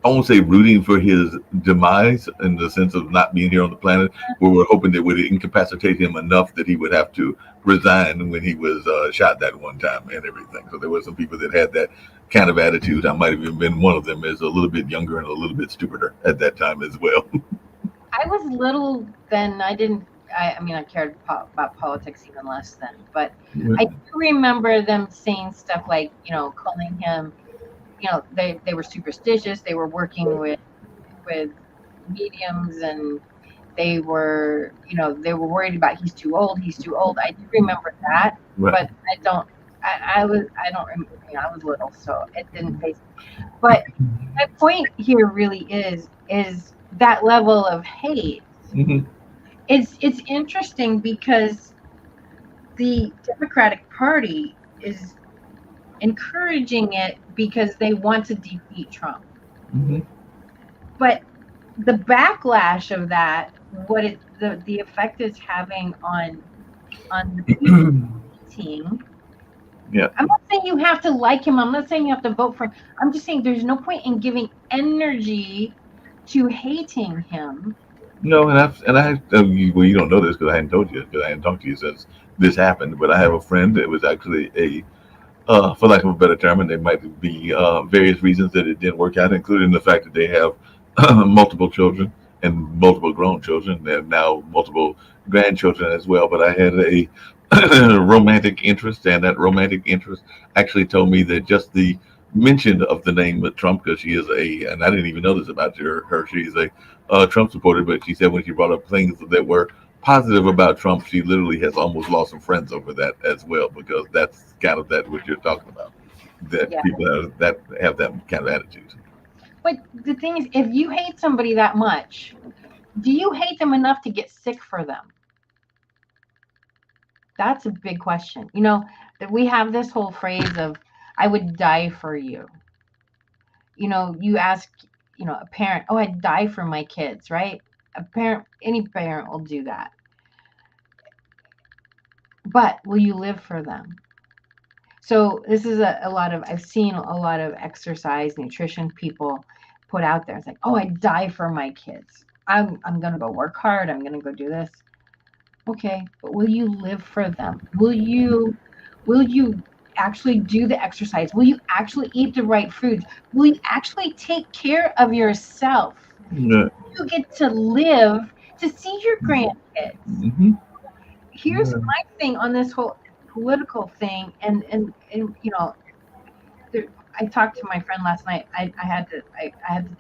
I won't say rooting for his demise in the sense of not being here on the planet, but we're hoping that would incapacitate him enough that he would have to resign when he was shot that one time and everything. So there were some people that had that kind of attitude. I might have even been one of them, as a little bit younger and a little bit stupider at that time as well. I was little then. I didn't. I mean, I cared about politics even less then. But I do remember them saying stuff like, calling him. They were superstitious. They were working with mediums, and they were worried about he's too old. He's too old. I do remember that, Right. but I don't. I don't remember. I was little, so it didn't face me. But my point here really is that level of hate. Hmm. It's interesting because the Democratic Party is encouraging it because they want to defeat Trump. Hmm. But the backlash of that, what the effect is having on the people team. Yeah. I'm not saying you have to like him. I'm not saying you have to vote for him. I'm just saying there's no point in giving energy to hating him. No, well, you don't know this because I hadn't told you, because I hadn't talked to you since this happened. But I have a friend that was actually for lack of a better term, and there might be various reasons that it didn't work out, including the fact that they have multiple children and multiple grown children, and now multiple grandchildren as well. But I had a romantic interest, and that romantic interest actually told me that just the mention of the name of Trump, because she is and I didn't even know this about her, she's a Trump supporter, but she said when she brought up things that were positive about Trump, she literally has almost lost some friends over that as well, because that's kind of that what you're talking about. That Yeah. people that have that kind of attitude. But the thing is, if you hate somebody that much, do you hate them enough to get sick for them? That's a big question. That we have this whole phrase of, I would die for you. You ask, a parent, oh, I'd die for my kids, right? Any parent will do that. But will you live for them? So this is a lot of, I've seen a lot of exercise, nutrition people put out there. It's like, oh, I'd die for my kids. I'm going to go work hard. I'm going to go do this. Okay, but will you live for them? Will you actually do the exercise? Will you actually eat the right foods? Will you actually take care of yourself? Yeah. You get to live to see your grandkids. Mm-hmm. Here's Yeah. my thing on this whole political thing, and I talked to my friend last night. I had to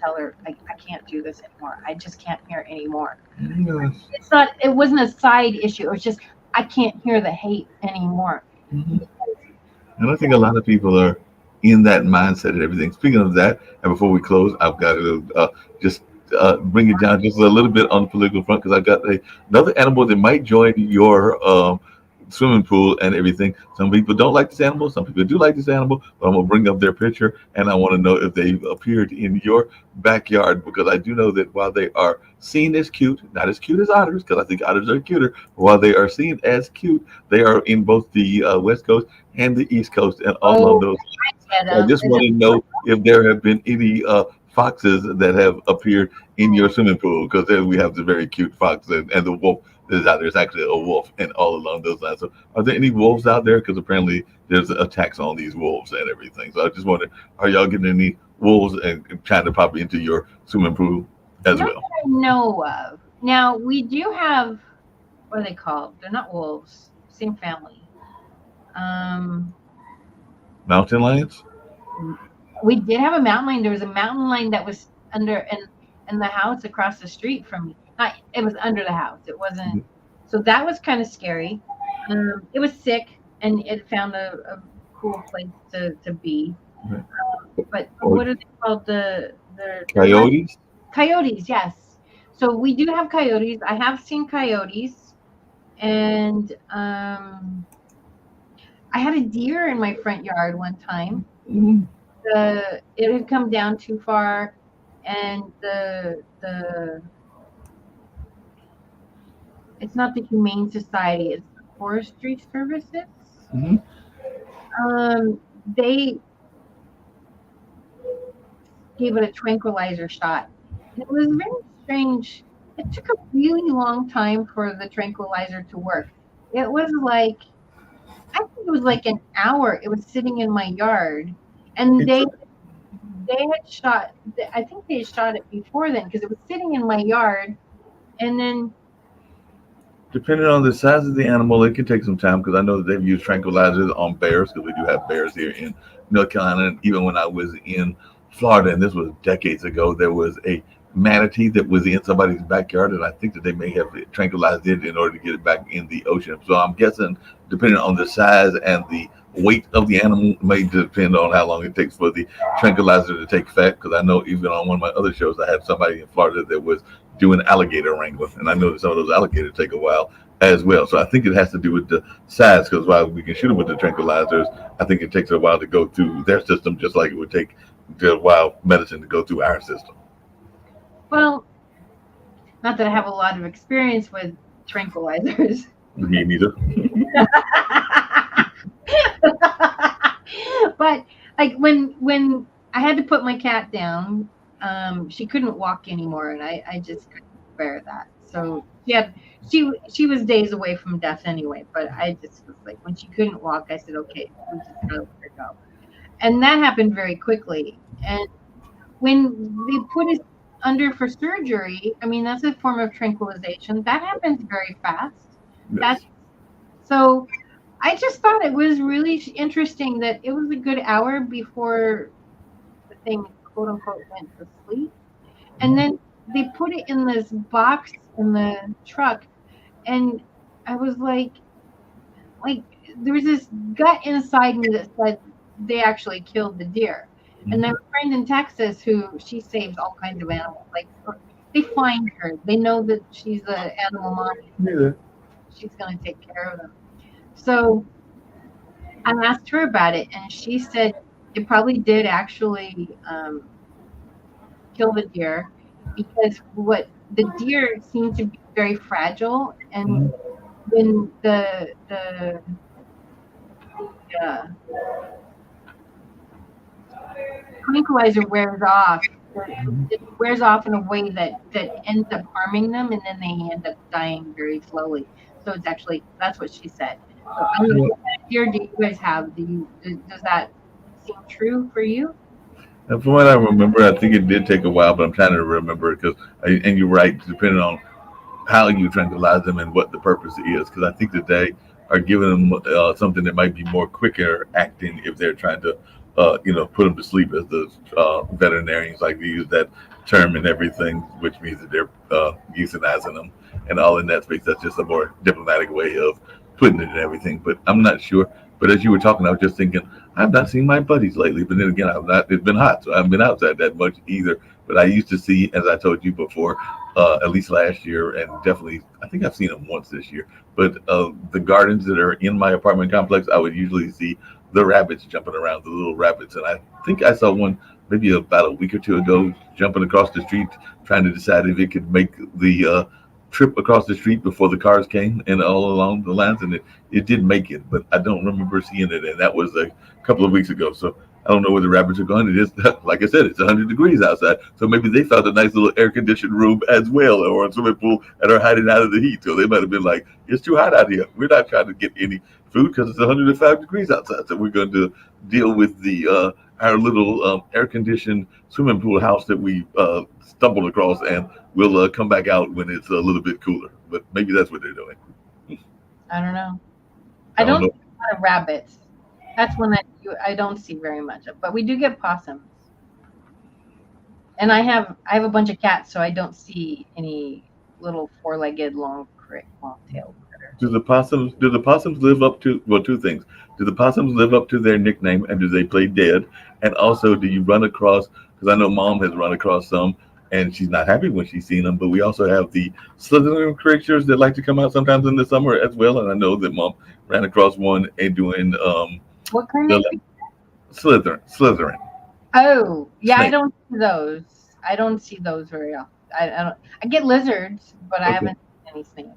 tell her I can't do this anymore. I just can't hear anymore. Yes. It wasn't a side issue. It was just I can't hear the hate anymore. Mm-hmm. And I think a lot of people are in that mindset and everything. Speaking of that, and before we close, I've got to just bring it down just a little bit on the political front because I got another animal that might join your swimming pool and everything. Some people don't like this animal. Some people do like this animal. But I'm gonna bring up their picture, and I want to know if they've appeared in your backyard because I do know that while they are seen as cute, not as cute as otters, because I think otters are cuter. But while they are seen as cute, they are in both the West Coast and the East Coast, and all of Oh, those. get So I just want to know if there have been any foxes that have appeared in your swimming pool, because then we have the very cute fox and the wolf that is out there. It's actually a wolf, and all along those lines. So, are there any wolves out there? Because apparently there's attacks on these wolves and everything. So I just wonder, are y'all getting any wolves and trying to pop into your swimming pool as Not well? that I know of. Now we do have, what are they called? They're not wolves. Same family. Um, Mountain lions? we did have a mountain lion. There was a mountain lion that was under in the house across the street from me. Not, it was under the house. It wasn't. So that was kind of scary. It was sick and it found a cool place to be. But Or what are they called? They're like coyotes? coyotes. Yes. So we do have coyotes. I have seen coyotes, and I had a deer in my front yard one time. Mhm. It had come down too far, and the it's not the Humane Society, it's the Forestry Services. Mhm. They gave it a tranquilizer shot. And it was very strange. It took a really long time for the tranquilizer to work. It was like I think it was like an hour. It was sitting in my yard, and It's they had shot. I think they had shot it before then because it was sitting in my yard, and then depending on the size of the animal, it can take some time because I know that they've used tranquilizers on bears because we do have bears here in North Carolina. And even when I was in Florida, and this was decades ago, there was a manatee that was in somebody's backyard, and I think that they may have tranquilized it in order to get it back in the ocean. So I'm guessing, depending on the size and the weight of the animal, may depend on how long it takes for the tranquilizer to take effect. Because I know even on one of my other shows, I had somebody in Florida that was doing alligator wrangling, and I know that some of those alligators take a while as well. So I think it has to do with the size, because while we can shoot them with the tranquilizers, I think it takes a while to go through their system, just like it would take the wild medicine to go through our system. well, not that I have a lot of experience with tranquilizers. Me neither. But like when I had to put my cat down, she couldn't walk anymore, and I just couldn't bear that. So she was days away from death anyway. But I just was like, when she couldn't walk, I said, okay, we just gotta let her go. And that happened very quickly. And when they put it under for surgery, I mean that's a form of tranquilization. That happens very fast. That's Yes. so I just thought it was really interesting that it was a good hour before the thing, quote unquote, went to sleep. And then they put it in this box in the truck. And I was like, there was this gut inside me that said they actually killed the deer. And then a friend in Texas who she saves all kinds of animals. Like they find her, they know that she's an animal mom. Yeah. She's going to take care of them. So I asked her about it, and she said it probably did actually kill the deer because what the deer seem to be very fragile, and Mhm. when the tranquilizer wears off, it wears off in a way that ends up harming them, and then they end up dying very slowly. So it's actually that's what she said. So I don't know what kind of deer do you guys have? Does that seem true for you? And from what I remember, I think it did take a while, but I'm trying to remember because, and you're right, depending on how you tranquilize them and what the purpose is. Because I think that they are giving them something that might be more quicker acting if they're trying to, put them to sleep, as the veterinarians like to use that term and everything, which means that they're euthanizing them and all in that space. That's just a more diplomatic way of putting it and everything. But I'm not sure. But as you were talking, I was just thinking, I've not seen my buddies lately. But then again, I've not. It's been hot, so I haven't been outside that much either. But I used to see, as I told you before, at least last year, and definitely I think I've seen them once this year. But the gardens that are in my apartment complex, I would usually see the rabbits jumping around, the little rabbits, and I think I saw one maybe about a week or two ago jumping across the street, trying to decide if it could make the trip across the street before the cars came and all along the lines, and it did make it, but I don't remember seeing it, and that was a couple of weeks ago. So I don't know where the rabbits are going. It is, like I said, it's 100 degrees outside. So maybe they found a nice little air conditioned room as well, or a swimming pool, and are hiding out of the heat. So they might have been like, it's too hot out here. We're not trying to get any food because it's 105 degrees outside. So we're going to deal with the our little air conditioned swimming pool house that we stumbled across, and we'll come back out when it's a little bit cooler. But maybe that's what they're doing. I don't know. I I don't don't know. see a lot of rabbits. That's one that I don't see very much of, but we do get possums. And I have a bunch of cats, so I don't see any little four-legged long-tailed critters. Do the possums live up to, well, two things? Do the possums live up to their nickname, and do they play dead? And also, do you run across? Because I know Mom has run across some, and she's not happy when she's seen them. But we also have the Slytherin creatures that like to come out sometimes in the summer as well. And I know that Mom ran across one and doing What kind the of Slytherin Oh, yeah, I snake. don't see those. I don't see those very often. I don't. I get lizards, but I Okay. haven't seen any snakes.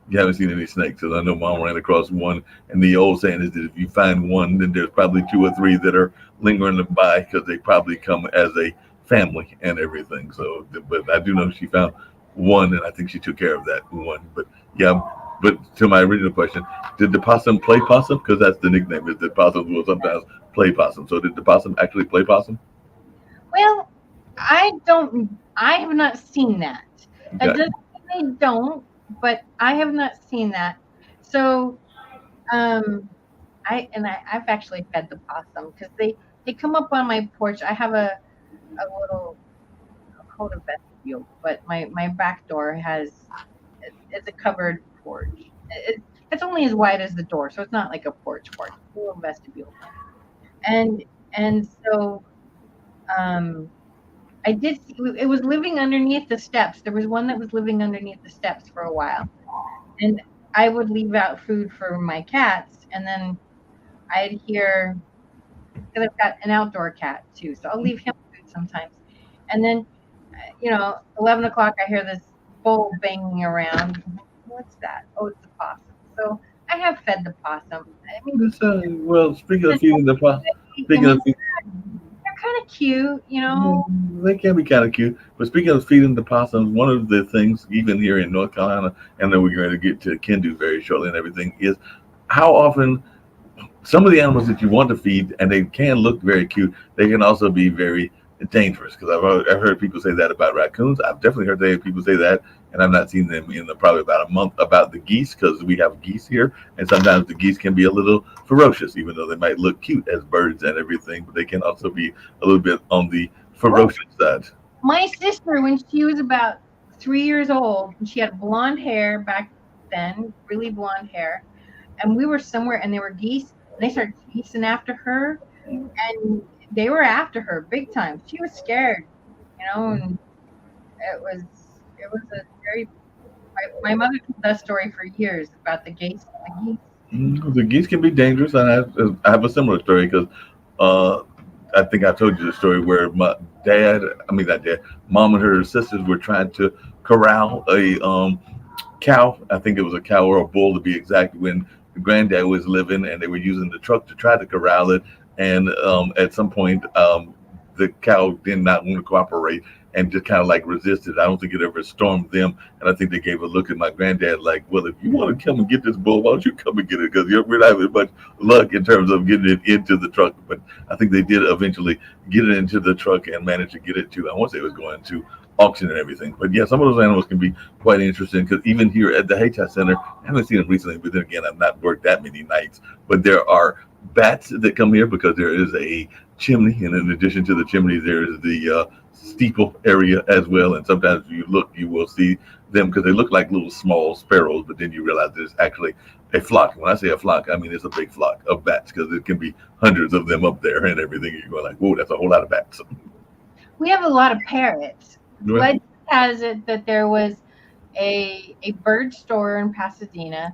You haven't seen any snakes, and I know Mom ran across one. And the old saying is that if you find one, then there's probably two or three that are lingering by because they probably come as a family and everything. So, but I do know she found one, and I think she took care of that one. But yeah, but to my original question, did the possum play possum? Because that's the nickname. Is that possums will sometimes play possum? So did the possum actually play possum? Well, I don't. I have not seen that. That Got doesn't mean they don't, but I have not seen that. So, um, I've actually fed the possum because they come up on my porch. I have a little called a vestibule, but my back door it's a covered porch. It's only as wide as the door, so it's not like a porch. It's a little vestibule, and so um, I did. It was living underneath the steps. There was one that was living underneath the steps for a while, and I would leave out food for my cats, and then I'd hear because I've got an outdoor cat too, so I'll leave him food sometimes, and then 11 o'clock, I hear this bowl banging around. What's that? Oh, it's a possum. So I have fed the possum. I mean, well, speaking of feeding the possum, I speaking mean, of feeding. they're kind of cute. They can be kind of cute. But speaking of feeding the possums, one of the things, even here in North Carolina, and then we're going to get to Kendu very shortly and everything, is how often some of the animals that you want to feed, and they can look very cute, they can also be very dangerous. Because I've heard people say that about raccoons. I've definitely heard people say that, and I've not seen them in probably about a month about the geese because we have geese here, and sometimes the geese can be a little ferocious, even though they might look cute as birds and everything, but they can also be a little bit on the Well, ferocious side. my sister, when she was about 3 years old, and she had blonde hair back then, really blonde hair, and we were somewhere, and there were geese, and they started chasing after her, and they were after her big time. She was scared, and it was a very. My mother told that story for years about the geese. The geese. The geese can be dangerous, and I have a similar story because uh, I think I told you the story where my dad, I mean not dad, mom and her sisters were trying to corral a cow. I think it was a cow or a bull to be exact. When granddad was living, and they were using the truck to try to corral it. And at some point, the cow did not want to cooperate and just kind of like resisted. I don't think it ever stormed them. And I think they gave a look at my granddad like, well, if you want to come and get this bull, why don't you come and get it? Because we're not having much luck in terms of getting it into the truck. But I think they did eventually get it into the truck and managed to get it to, I want to say it was going to auction and everything. But yeah, some of those animals can be quite interesting because even here at the Hayti Center, I haven't seen them recently, but then again, I've not worked that many nights. But there are bats that come here because there is a chimney, and in addition to the chimney, there is the steeple area as well. And sometimes if you look, you will see them because they look like little small sparrows, but then you realize there's actually a flock. When I say a flock, I mean it's a big flock of bats because it can be hundreds of them up there and everything. You're going like, whoa, that's a whole lot of bats. We have a lot of parrots. Right. Legend has it that there was a bird store in Pasadena,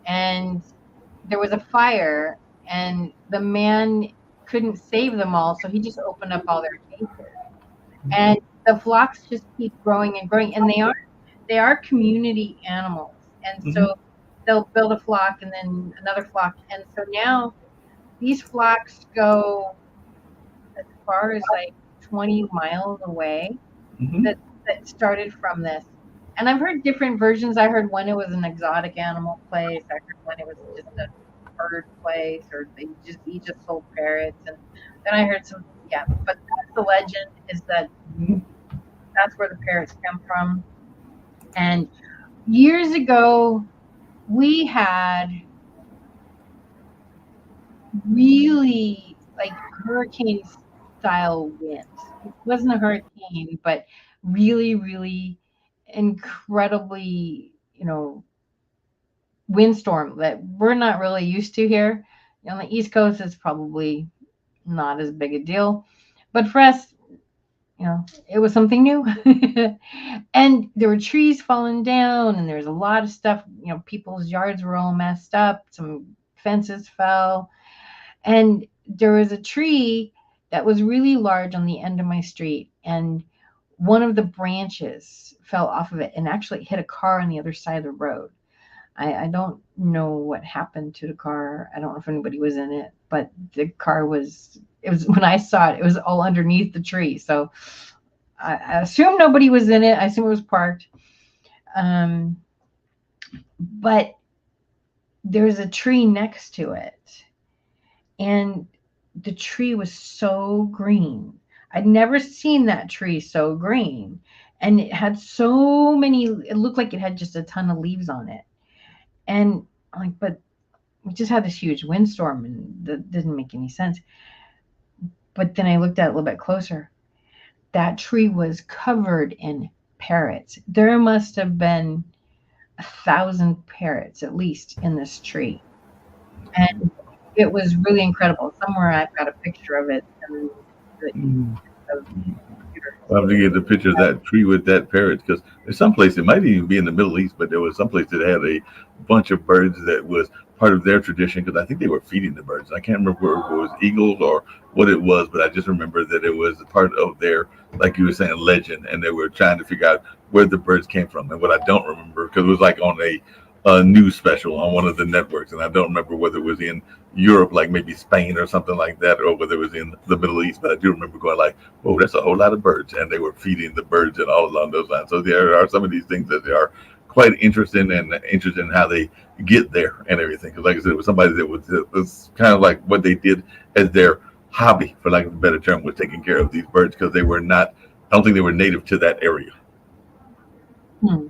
and there was a fire, and the man couldn't save them all, so he just opened up all their cages, and the flocks just keep growing and growing, and they are community animals, and so they'll build a flock and then another flock, and so now these flocks go as far as like 20 miles away. Mhm. That started from this. And I've heard different versions. I heard when it was an exotic animal place. I heard when it was just a bird place, or he just sold parrots. And then I heard some, yeah. But that's the legend, is that that's where the parrots come from. And years ago, we had really like hurricane style winds. It wasn't a hurricane, but really, really incredibly, windstorm that we're not really used to here. On the East Coast, it's probably not as big a deal. But for us, it was something new. And there were trees falling down, and there was a lot of stuff. People's yards were all messed up. Some fences fell. And there was a tree that was really large on the end of my street. And one of the branches fell off of it and actually hit a car on the other side of the road. I don't know what happened to the car. I don't know if anybody was in it, but the car when I saw it, it was all underneath the tree. So I assume nobody was in it. I assume it was parked. But there's a tree next to it. And the tree was so green. I'd never seen that tree so green. And it had so many, it looked like it had just a ton of leaves on it. And I'm like, but we just had this huge windstorm, and that didn't make any sense. But then I looked at it a little bit closer. That tree was covered in parrots. There must have been 1,000 parrots at least in this tree. And it was really incredible. Somewhere I've got a picture of it. I'll have to get the picture of that tree with that parrot because there's some place, it might even be in the Middle East, but there was some place that had a bunch of birds that was part of their tradition because I think they were feeding the birds. I can't remember if it was eagles or what it was, but I just remember that it was part of their, like you were saying, legend, and they were trying to figure out where the birds came from. And what I don't remember, because it was like on a news special on one of the networks, and I don't remember whether it was in Europe, like maybe Spain or something like that, or whether it was in the Middle East. But I do remember going like, "Oh, that's a whole lot of birds," and they were feeding the birds and all along those lines. So there are some of these things that they are quite interesting in how they get there and everything. Because like I said, it was somebody that was kind of like what they did as their hobby, for lack of a better term, was taking care of these birds because they were not. I don't think they were native to that area. I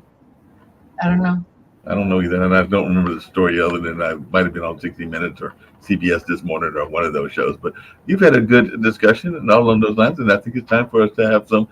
don't know. I don't know either, and I don't remember the story other than I might have been on 60 Minutes or CBS This Morning or one of those shows. But you've had a good discussion and all along those lines, and I think it's time for us to have some.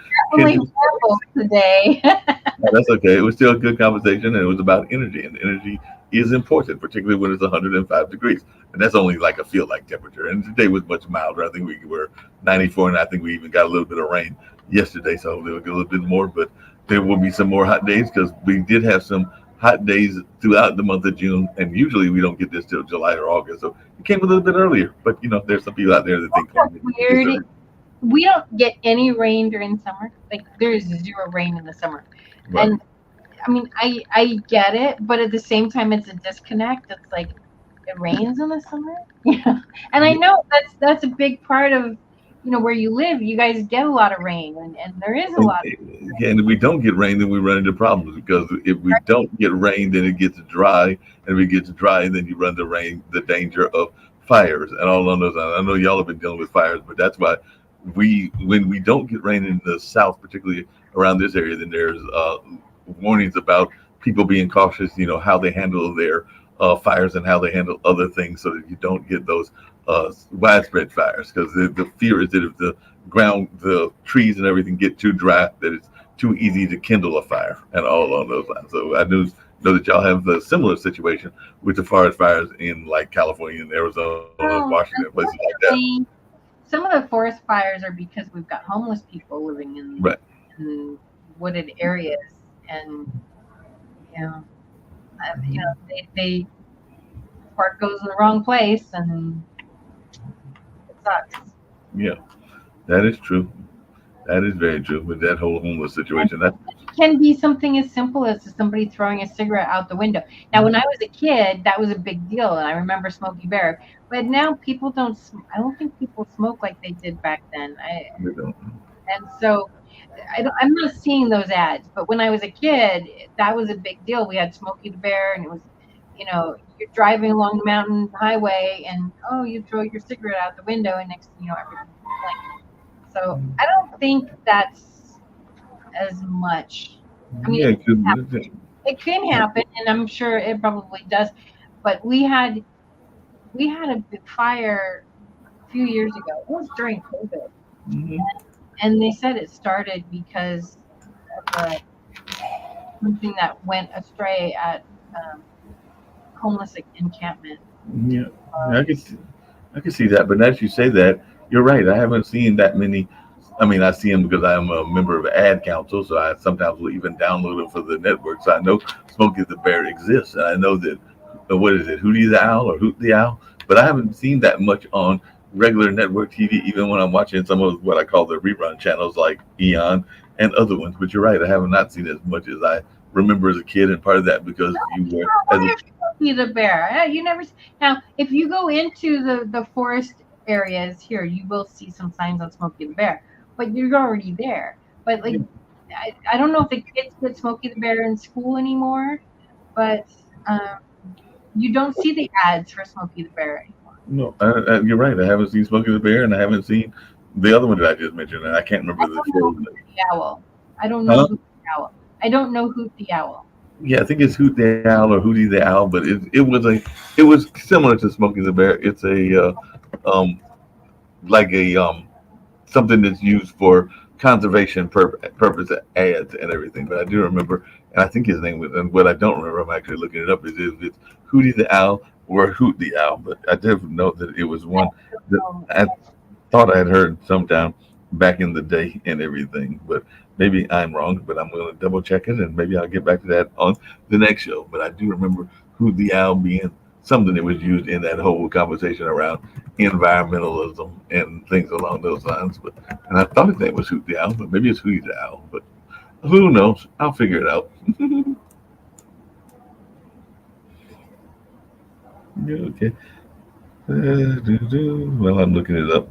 Today. No, that's okay. It was still a good conversation, and it was about energy, and energy is important, particularly when it's 105 degrees, and that's only like a feel-like temperature. And today was much milder. I think we were 94, and I think we even got a little bit of rain yesterday, so we'll get a little bit more. But there will be some more hot days because we did have some hot days throughout the month of June, and usually we don't get this till July or August, so it came a little bit earlier. But there's some people out there that think weird. we don't get any rain during summer. Like there's zero rain in the summer, Right. and I mean I get it, but at the same time it's a disconnect. It's like it rains in the summer, yeah. And I Yeah, know that's a big part of where you live. You guys get a lot of rain, and there is a lot of yeah, and if we don't get rain, then we run into problems because if we don't get rain, then it gets dry, and if it gets dry, then you run the danger of fires and all on those. I know y'all have been dealing with fires, but that's why when we don't get rain in the south, particularly around this area, then there's warnings about people being cautious. How they handle their fires and how they handle other things, so that you don't get those widespread fires. Because the fear is that if the ground, the trees and everything get too dry, that it's too easy to kindle a fire and all along those lines. So I do know that y'all have the similar situation with the forest fires in like California and Arizona, well, Washington, places like that. unfortunately, some of the forest fires are because we've got homeless people living Right. in wooded areas, and you know, they spark goes in the wrong place, and it sucks. Yeah, that is true. That is very true with that whole homeless situation. That It can be something as simple as somebody throwing a cigarette out the window. Now, when I was a kid, that was a big deal, and I remember Smokey Bear. But now people don't. I don't think people smoke like they did back then. you know, And so I'm not seeing those ads. But when I was a kid, that was a big deal. We had Smokey the Bear, and it was, you're driving along the mountain highway, and oh, you throw your cigarette out the window, and next thing you know, everything's blank. So I don't think that's as much. I mean, yeah, 'cause it can happen, and I'm sure it probably does. But we had a big fire a few years ago. It was during COVID, mhm, and they said it started because of something that went astray at um, homeless encampment. yeah, I can see that. But as you say that, you're right. I haven't seen that many. I mean, I see them because I'm a member of Ad Council, so I sometimes will even download them for the network. So I know Smokey the Bear exists, and I know that what is it, Hootie the Owl or Hoot the Owl? But I haven't seen that much on regular network TV, even when I'm watching some of what I call the rerun channels like Eon and other ones. But you're right, I have not seen as much as I remember as a kid, and part of that because you were as a Why Smokey the Bear? You never now. If you go into the forest areas here, you will see some signs on Smokey the Bear, but you're already there. But like, I don't know if the kids get Smokey the Bear in school anymore, but um, you don't see the ads for Smokey the Bear anymore. no, you're right. I haven't seen Smokey the Bear, and I haven't seen the other one that I just mentioned. And I can't I remember the don't know full. Hoot the Owl. I don't know Huh? Hoot the Owl. I don't know Hoot the Owl. Yeah, I think it's Hoot the Owl or Hootie the Owl, but it was similar to Smokey the Bear. It's a um like a something that's used for conservation purpose ads and everything. But I do remember, and I think his name was, and what I don't remember, I'm actually looking it up, is if it's Hootie the Owl or Hoot the Owl. But I did know that it was one that Um, I thought I had heard sometime back in the day and everything. But maybe I'm wrong, but I'm going to double check it and maybe I'll get back to that on the next show. But I do remember Hoot the Owl being something that was used in that whole conversation around environmentalism and things along those lines. But and I thought his name was Hoot the Owl, but maybe it's Hootie the Owl. But who knows? I'll figure it out. Yeah, okay. Well, I'm looking it up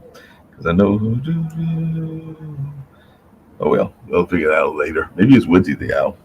because I know. Oh well, I'll figure it out later. Maybe it's Woodsy the Owl.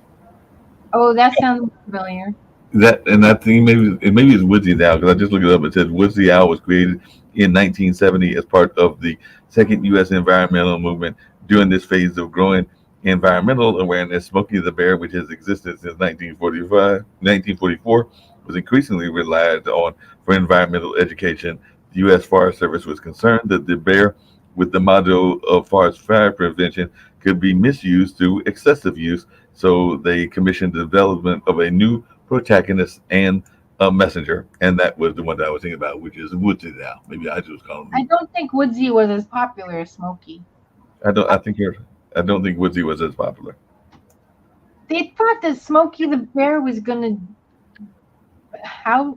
oh, that sounds familiar. That and I think maybe it's Woodsy the Owl because I just looked it up. It says Woodsy the Owl was created in 1970 as part of the second U.S. environmental movement. During this phase of growing environmental awareness, Smokey the Bear, which has existed since 1944, was increasingly relied on for environmental education. The U.S. Forest Service was concerned that the bear, with the motto of forest fire prevention, could be misused through excessive use. So they commissioned the development of a new protagonist and a messenger, and that was the one that I was thinking about, which is Woodsy now. Maybe I just call him. I don't think Woodsy was as popular as Smokey. I don't. I think you're. I don't think Woodsy was as popular. They thought that Smokey the Bear was gonna how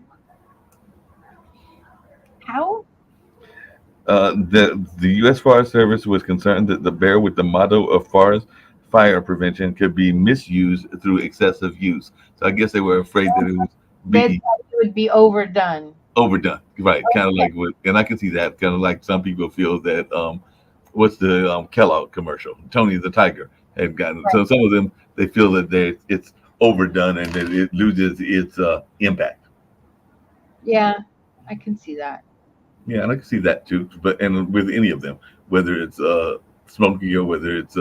how The U.S. Forest Service was concerned that the bear with the motto of forest fire prevention could be misused through excessive use. So I guess they were afraid that it would They be thought it would be overdone. overdone, right? Kind of like what, and I can see that. Kind of like some people feel that what's the Kellogg commercial? Tony the Tiger had gotten. So some of them they feel that it's overdone and that it loses its impact. Yeah, I can see that. Yeah, and I can see that too. But and with any of them, whether it's Smokey or whether it's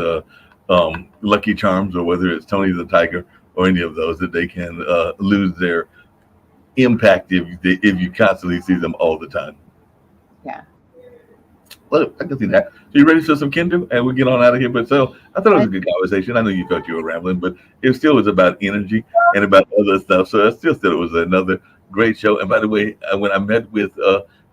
Lucky Charms or whether it's Tony the Tiger or any of those, that they can lose their impact if you constantly see them all the time. Yeah. Well, I can see that. So you ready for some Kindle? And we'll get on out of here. But so I thought it was I, a good conversation. I know you thought you were rambling, but it still was about energy and about other stuff. So I still said it was another great show. And by the way, when I met with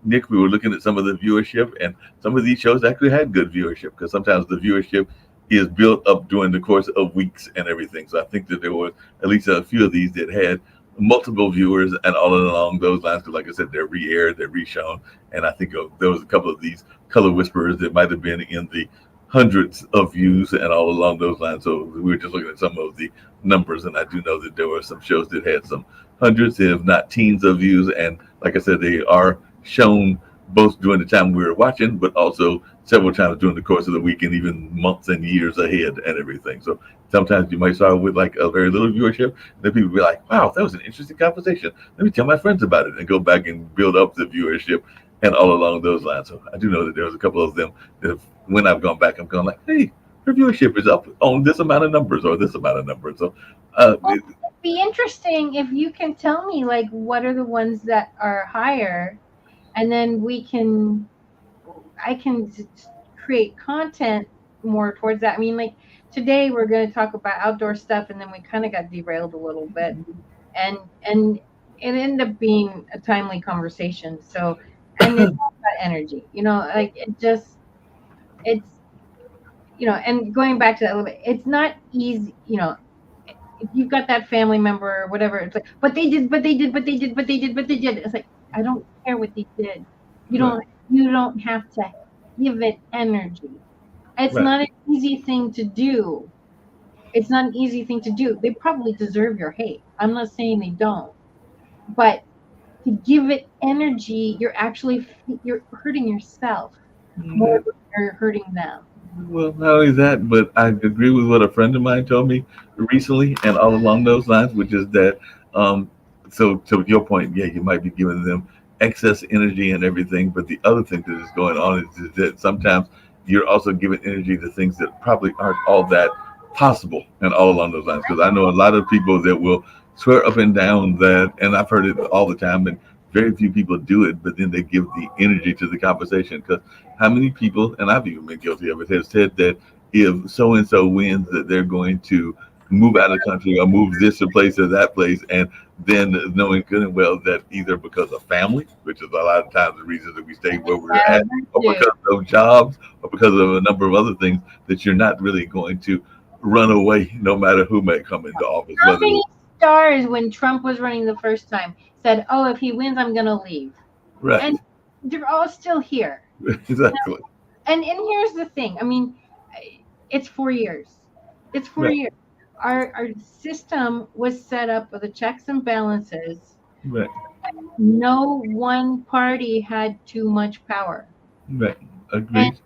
Nick, we were looking at some of the viewership, and some of these shows actually had good viewership because sometimes the viewership is built up during the course of weeks and everything. So I think that there was at least a few of these that had multiple viewers and all along those lines. Because like I said, they're re-aired, they're reshown, and I think there was a couple of these color whisperers that might have been in the hundreds of views and all along those lines. So we were just looking at some of the numbers, and I do know that there were some shows that had some hundreds, if not teens, of views. And like I said, they are shown both during the time we were watching, but also several times during the course of the week and even months and years ahead and everything. So sometimes you might start with like a very little viewership, and then people be like, "Wow, that was an interesting conversation. Let me tell my friends about it," and go back and build up the viewership and all along those lines. So I do know that there was a couple of them that when I've gone back, I'm going like, "Hey, her viewership is up on this amount of numbers or this amount of numbers." So well, it'd be interesting if you can tell me like what are the ones that are higher, and then I can create content more towards that. I mean, like today we're going to talk about outdoor stuff, and then we kind of got derailed a little bit, and it ended up being a timely conversation. So, and it's all about energy, like it's and going back to that a little bit, it's not easy, if you've got that family member or whatever, it's like, but they did, but they did, but they did, but they did, but they did. It's like, I don't care what they did. You right, don't have to give it energy. It's right, not an easy thing to do. It's not an easy thing to do. They probably deserve your hate. I'm not saying they don't, but to give it energy, you're hurting yourself more right. than you're hurting them. Well, not only that, but I agree with what a friend of mine told me recently, and all along those lines, which is that, um, so to your point, yeah, you might be giving them excess energy and everything, but the other thing that is going on is that sometimes you're also giving energy to things that probably aren't all that possible, and all along those lines. Because I know a lot of people that will swear up and down that, and I've heard it all the time, and very few people do it, but then they give the energy to the conversation. Because how many people, and I've even been guilty of it, have said that if so and so wins, that they're going to move out of the country or move this place or that place, and then knowing good and well that either because of family, which is a lot of times the reason that we stay where we're Yeah, at, or dude. because of jobs, or because of a number of other things, that you're not really going to run away no matter who may come into office, How whether many stars when Trump was running the first time said, "Oh, if he wins, I'm gonna leave," right, and they're all still here. exactly, And here's the thing. I mean, it's 4 years. It's four right, years. Our system was set up with the checks and balances. right, No one party had too much power. right, And agreed,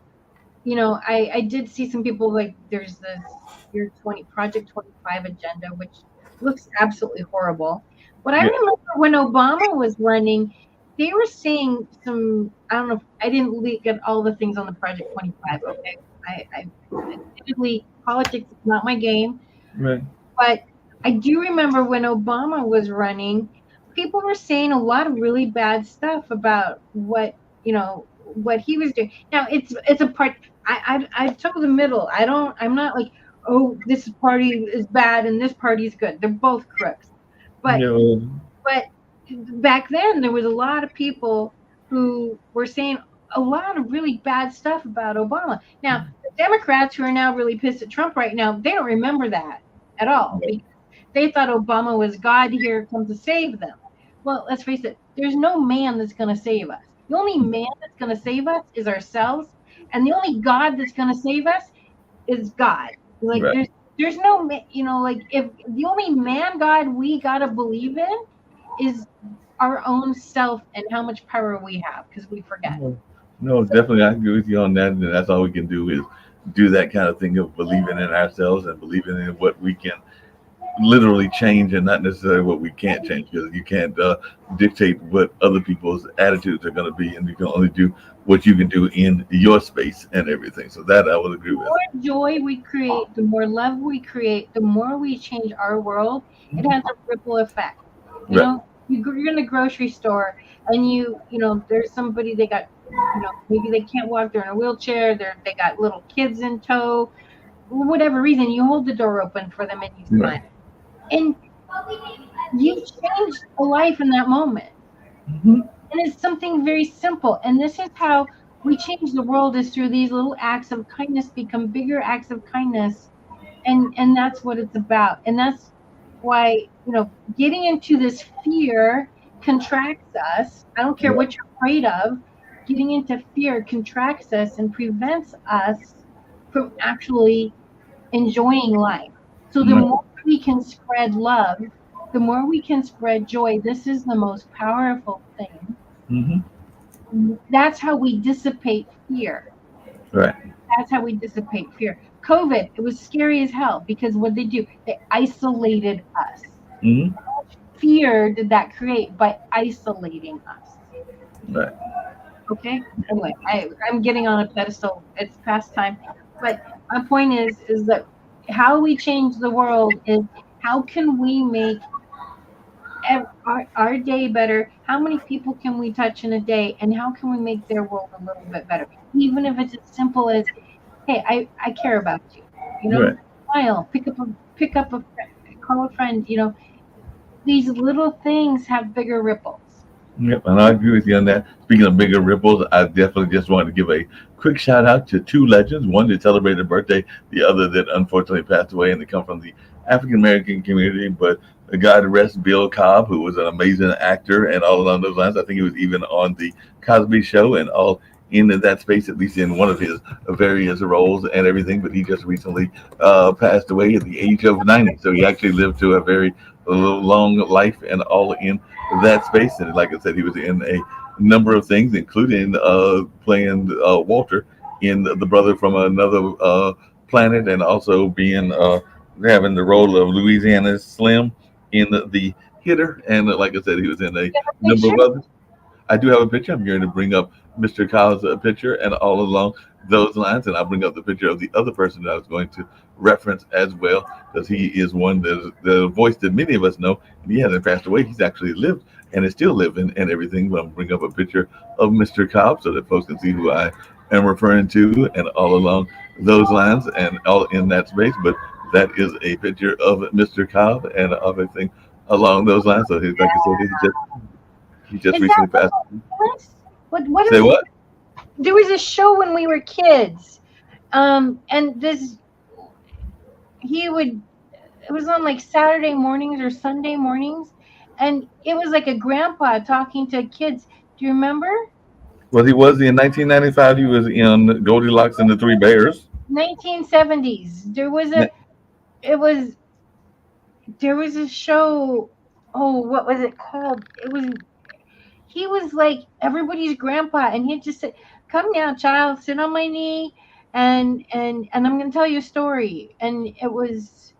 I did see some people like there's this year 20 Project 25 agenda, which looks absolutely horrible. But I yeah, remember when Obama was running, they were saying some, I don't know, I didn't look at all the things on the Project 25. Okay. I admittedly, politics is not my game, right, but I do remember when Obama was running, people were saying a lot of really bad stuff about what he was doing. Now it's a part. I took the middle. I'm not like, oh, this party is bad and this party is good. They're both crooks. But yeah, well, but back then there was a lot of people who were saying a lot of really bad stuff about Obama. Now the Democrats who are now really pissed at Trump right now, they don't remember that at all right, because they thought Obama was God here come to save them. Well, let's face it, there's no man that's going to save us. The only man that's going to save us is ourselves, and the only God that's going to save us is God. Like Right. there's no like if the only man God we got to believe in is our own self and how much power we have because we forget. No, no, So definitely, I agree with you on that. And that's all we can do is do that kind of thing of believing in ourselves and believing in what we can literally change and not necessarily what we can't change, because you can't dictate what other people's attitudes are going to be, and you can only do what you can do in your space and everything. So that I would agree with. more joy we create, the more love we create, the more we change our world, it has a ripple effect. You Right, know, you're in the grocery store and there's somebody they got, maybe they can't walk, they're in a wheelchair, they got little kids in tow, for whatever reason, you hold the door open for them and you right. smile. And you change a life in that moment. Hmm. And it's something very simple. And this is how we change the world is through these little acts of kindness become bigger acts of kindness. And that's what it's about. And that's why, getting into this fear contracts us. I don't care Right, what you're afraid of. Getting into fear contracts us and prevents us from actually enjoying life. So the right. more we can spread love, the more we can spread joy. This is the most powerful thing. Hmm. That's how we dissipate fear. Right. That's how we dissipate fear. COVID, it was scary as hell because what they do, they isolated us. Hmm. Fear did that create by isolating us. Right. Okay. Anyway, I'm getting on a pedestal. It's past time. But my point is that how we change the world is how can we make our day better? How many people can we touch in a day? And how can we make their world a little bit better? Even if it's as simple as, hey, I care about you. Right. Smile, pick up a friend, call a friend. These little things have bigger ripples. Yep, and I agree with you on that. Speaking of bigger ripples, I definitely just wanted to give a quick shout out to two legends. One that celebrated a birthday, the other that unfortunately passed away, and they come from the African American community. But God rest Bill Cobb, who was an amazing actor, and all along those lines. I think he was even on the Cosby Show and all in that space, at least in one of his various roles and everything. But he just recently passed away at the age of 90. So he actually lived to a very long life and all in that space. And like I said, he was in a number of things, including playing Walter in the brother from another planet, and also being having the role of Louisiana Slim in the Hitter. And like I said, he was in a number Picture? of others. I do have a picture. I'm going to bring up Mr. Kyle's picture, and all along those lines, and I'll bring up the picture of the other person that I was going to reference as well, because he is one that the voice that many of us know, and he hasn't passed away. He's actually lived and is still living and everything. But I'm bring up a picture of Mr. Cobb so that folks can see who I am referring to, and all along those lines, and all in that space. But that is a picture of Mr. Cobb and everything along those lines. So, like I said, he just Is that recently passed. what? What Say is what? there was a show when we were kids. And this he would it was on like Saturday mornings or Sunday mornings, and it was like a grandpa talking to kids. Do you remember? Well, he was in 1995. He was in Goldilocks and the Three Bears. 1970s. It was there was a show. Oh, what was it called? He was like everybody's grandpa, and he'd just say, "Come now, child, sit on my knee, and I'm going to tell you a story." And it was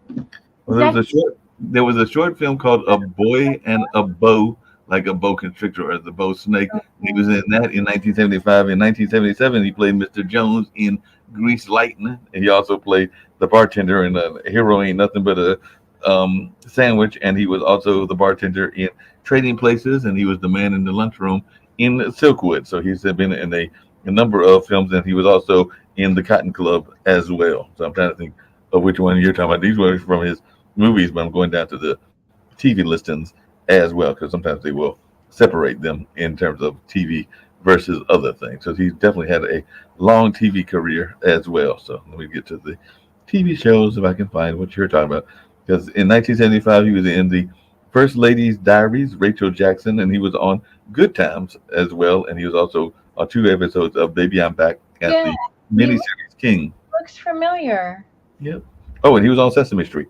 Well, is that there was a short film called A Boy and a Bow, like a boa constrictor or the bow snake. He was in that in 1975. In 1977, he played Mr. Jones in Grease Lightning, and he also played the bartender in Hero Ain't Nothing But a Sandwich, and he was also the bartender in Trading Places, and he was the man in the lunchroom in Silkwood. So he's been in a number of films, and he was also in the Cotton Club as well. So I'm trying to think of which one you're talking about. These were from his movies, but I'm going down to the TV listings as well, because sometimes they will separate them in terms of TV versus other things. So he's definitely had a long TV career as well. So let me get to the TV shows if I can find what you're talking about. Because in 1975 he was in the First Lady's Diaries, Rachel Jackson, and he was on Good Times as well, and he was also on 2 episodes of Baby I'm Back as Yeah, the he miniseries King. looks familiar. Yep. Oh, and he was on Sesame Street.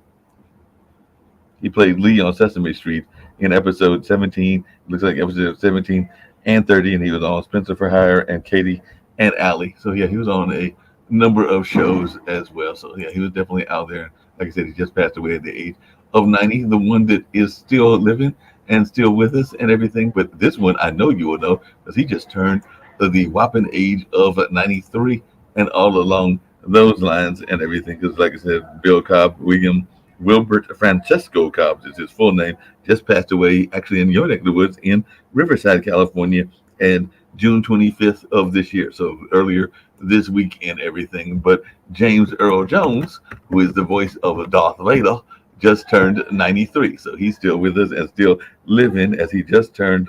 He played Lee on Sesame Street in episode 17. Looks like episode 17 and 30, and he was on Spencer for Hire and Katie and Allie. So yeah, he was on a number of shows as well. So yeah, he was definitely out there. Like I said, he just passed away at the age of 90. The one that is still living and still with us and everything. But this one, I know you will know because he just turned the whopping age of 93, and all along those lines and everything. Because like I said, Bill Cobb, William Wilbert Francesco Cobbs is his full name, just passed away actually in your neck of the woods in Riverside, California, and June 25th of this year. So earlier this week and everything. But James Earl Jones, who is the voice of Darth Vader, just turned 93. So he's still with us and still living as he just turned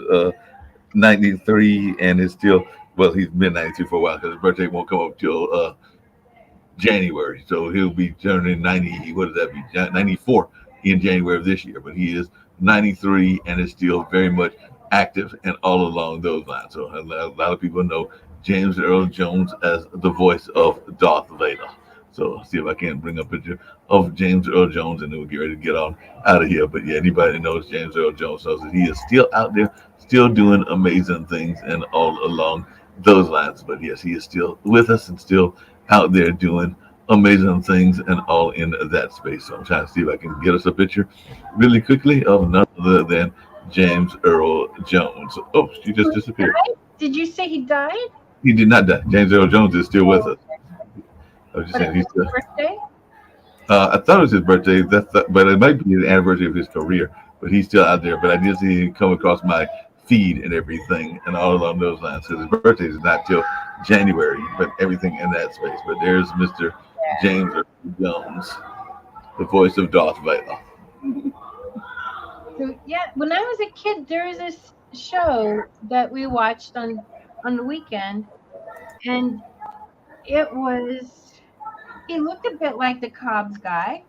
93 and is still, well, he's been 92 for a while because his birthday won't come up till January. So he'll be turning 90. What does that be? 94 in January of this year. But he is 93 and is still very much active and all along those lines. So a lot of people know James Earl Jones as the voice of Darth Vader. So see if I can bring up a picture of James Earl Jones, and then we'll get ready to get on out of here. But yeah, anybody that knows James Earl Jones knows that he is still out there, still doing amazing things and all along those lines. But yes, he is still with us and still out there doing amazing things and all in that space. So I'm trying to see if I can get us a picture really quickly of none other than James Earl Jones. Oh, she just disappeared. Did you say he died? He did not die. James Earl Jones is still with us. I was just But it saying he's was still. his birthday? I thought it was his birthday. But it might be the anniversary of his career. But he's still out there. But I did see him come across my feed and everything, and all along those lines. So his birthday is not till January, but everything in that space. But there's Mr. James Earl Jones, the voice of Darth Vader. So yeah, when I was a kid, there was this show that we watched on the weekend, and it was he looked a bit like the Cobbs guy.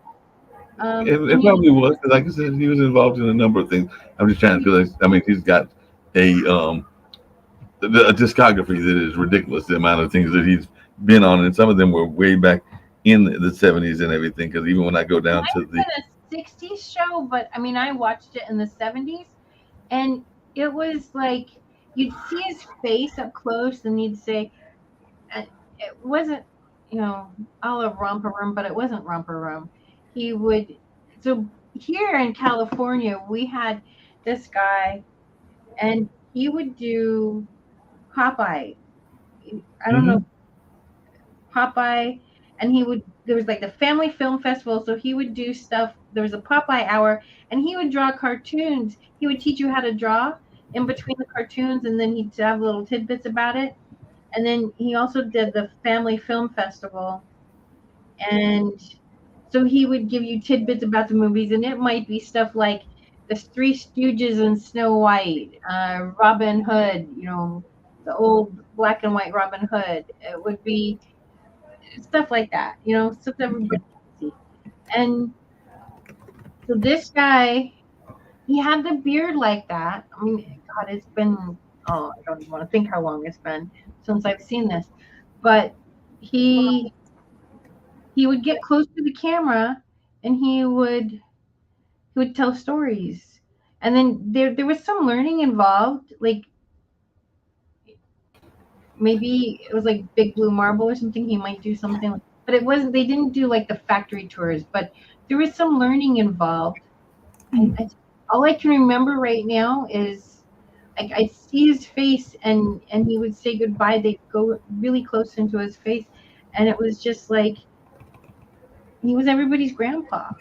It probably was, 'cause like I said, he was involved in a number of things. I'm just trying because I mean he's got a a discography that is ridiculous. The amount of things that he's been on, and some of them were way back in the 70s and everything. Because even when I go down to Might the have been a '60s show, but I mean, I watched it in the '70s, and it was like you'd see his face up close, and you'd say, it wasn't, all of Romper Room, but it wasn't Romper Room. He would, so here in California, we had this guy, and he would do Popeye. I don't Mhm. know, Popeye, and there was like the Family Film Festival, so he would do stuff. There was a Popeye hour, and he would draw cartoons. He would teach you how to draw in between the cartoons, and then he'd have little tidbits about it. And then he also did the Family Film Festival, and so he would give you tidbits about the movies, and it might be stuff like the Three Stooges and Snow White, Robin Hood, the old black and white Robin Hood. It would be stuff like that, stuff that everybody can see. And so this guy, he had the beard like that. I mean, God, it's been, oh, I don't even want to think how long it's been since I've seen this. But he would get close to the camera, and he would tell stories. And then there was some learning involved, like maybe it was like Big Blue Marble or something. He might do something, but it wasn't. They didn't do like the factory tours, but there was some learning involved. All I can remember right now is like I see his face, and he would say goodbye. They'd go really close into his face, and it was just like he was everybody's grandpa.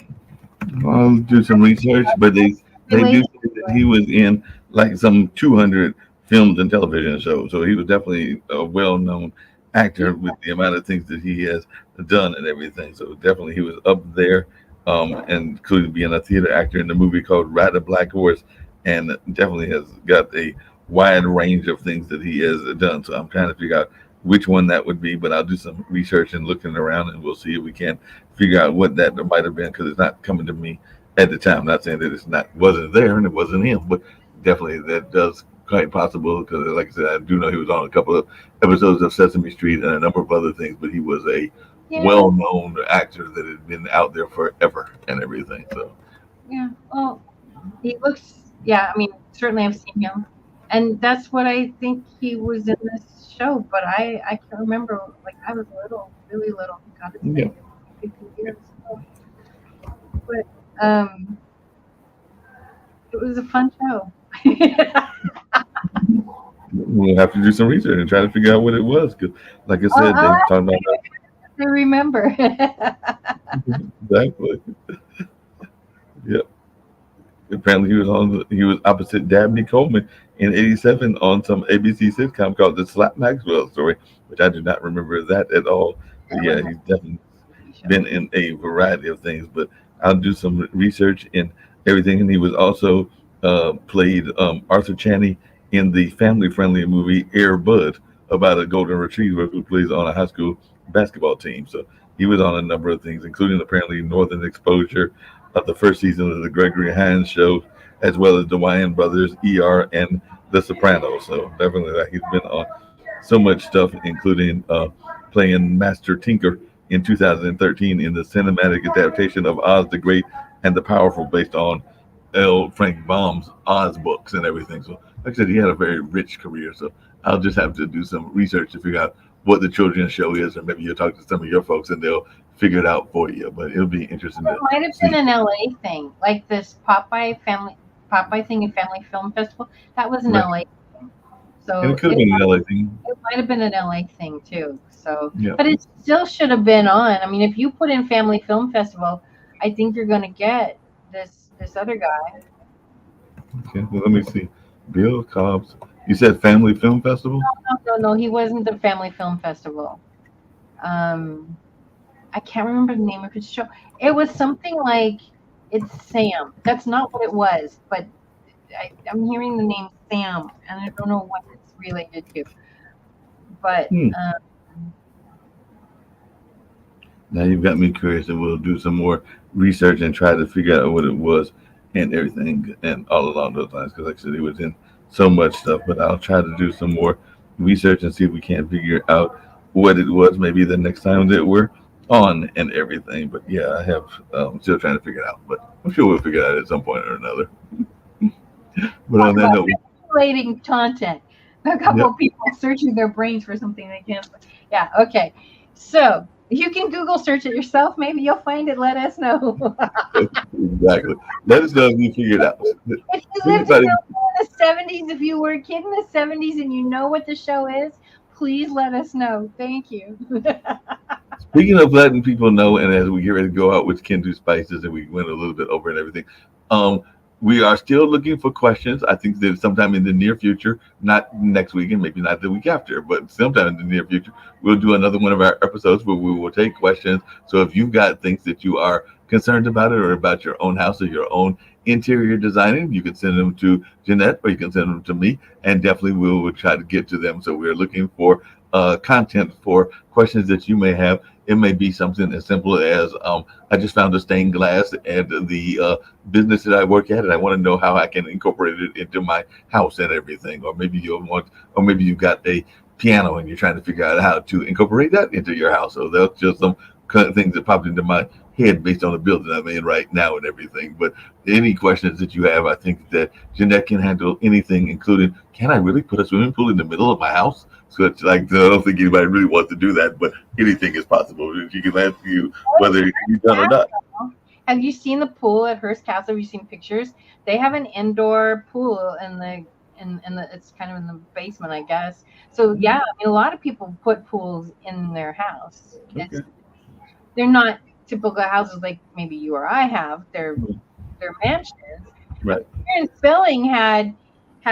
I'll do some research, but they do Related say to that it. he was in like some 200 films and television shows. So he was definitely a well-known actor with the amount of things that he has done and everything. So definitely he was up there, and including being a theater actor in the movie called Ride the Black Horse, and definitely has got a wide range of things that he has done. So I'm trying to figure out which one that would be, but I'll do some research and looking around, and we'll see if we can figure out what that might have been because it's not coming to me at the time. Not saying that it's not wasn't there and it wasn't him, but definitely that does quite possible because, like I said, I do know he was on a couple of episodes of Sesame Street and a number of other things. But he was a Yeah, well-known actor that had been out there forever and everything. So yeah. Well, he looks. Yeah, I mean, certainly I've seen him, and that's what I think he was in this show. But I can't remember. Like I was little, really little. God, it's yeah, been 50 years. So, but um, it was a fun show. we'll have to do some research and try to figure out what it was. Because, like I said, they I talked about have to remember. exactly. Yep. Apparently, he was opposite Dabney Coleman in '87 on some ABC sitcom called The Slap Maxwell Story, which I do not remember that at all. But That yeah, was my he's definitely TV show. been in a variety of things. But I'll do some research in everything. And he was also played Arthur Chaney in the family-friendly movie Air Bud about a golden retriever who plays on a high school basketball team. So he was on a number of things, including apparently Northern Exposure, of the first season of the Gregory Hines show, as well as the Wyan Brothers, ER, and The Sopranos. So definitely, like, he's been on so much stuff, including playing Master Tinker in 2013 in the cinematic adaptation of Oz the Great and the Powerful, based on L. Frank Baum's Oz books and everything. So, like I said, he had a very rich career. So I'll just have to do some research to figure out what the children's show is, or maybe you'll talk to some of your folks and they'll figure it out for you. But it'll be interesting It to might have been see. an LA thing, like this Popeye thing and Family Film Festival. That was an Right. LA thing. And So it could have been an LA thing. it might have been an LA thing too. So, Yeah. but it still should have been on. I mean, if you put in Family Film Festival, I think you're going to get this other guy. Okay. Well, let me see. Bill Cobbs. You said Family Film Festival? No, he wasn't the Family Film Festival. Um, I can't remember the name of his show. It was something like it's Sam. That's not what it was, but I'm hearing the name Sam, and I don't know what it's related to. But Hmm. Now you've got me curious, and we'll do some more research and try to figure out what it was and everything and all along those lines. Because, like I said, he was in so much stuff, but I'll try to do some more research and see if we can't figure out what it was. Maybe the next time that we're on and everything. But yeah, I have still trying to figure it out. But I'm sure we'll figure it out at some point or another. But talk on that about note, relating content. A couple yep, of people searching their brains for something they can't. Yeah, okay. So you can Google search it yourself. Maybe you'll find it. Let us know. exactly. Let us know if you figured it out. If you lived in Anybody the 70s, if you were a kid in the 70s and you know what the show is, please let us know. Thank you. Speaking of letting people know, and as we get ready to go out with Kendu Spices, and we went a little bit over and everything, um, we are still looking for questions. I think that sometime in the near future, not next week and maybe not the week after, but sometime in the near future, we'll do another one of our episodes where we will take questions. So if you've got things that you are concerned about it or about your own house or your own interior designing, you can send them to Jeanette or you can send them to me, and definitely we will try to get to them. So we're looking for content for questions that you may have. It may be something as simple as I just found a stained glass at the business that I work at, and I want to know how I can incorporate it into my house and everything. Or maybe or maybe you've got a piano and you're trying to figure out how to incorporate that into your house. So that's just some kind of things that popped into my head based on the building I'm in right now and everything. But any questions that you have, I think that Jeanette can handle anything, including, can I really put a swimming pool in the middle of my house? So it's like, I don't think anybody really wants to do that, but anything is possible. She can ask you whether you've done or not. Have you seen the pool at Hearst Castle? Have you seen pictures? They have an indoor pool in the it's kind of in the basement, I guess. So yeah, I mean, a lot of people put pools in their house. Okay. They're not typical houses like maybe you or I have. They're mansions. Right. Aaron Spelling had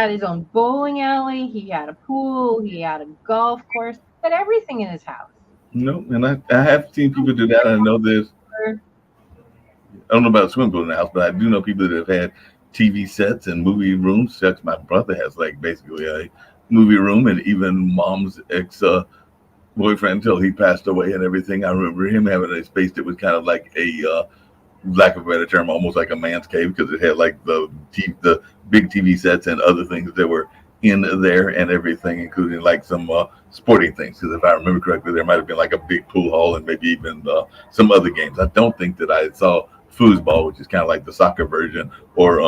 his own bowling alley. He had a pool. He had a golf course. Had everything in his house. No, and I have seen people do that. I know there's, I don't know about a swimming pool in the house, but I do know people that have had TV sets and movie rooms. Such my brother has like basically a movie room, and even mom's ex boyfriend until he passed away and everything. I remember him having a space that was kind of like a lack of a better term, almost like a man's cave because it had like the big TV sets and other things that were in there and everything, including like some sporting things. Because if I remember correctly, there might have been like a big pool hall and maybe even some other games. I don't think that I saw foosball, which is kind of like the soccer version, or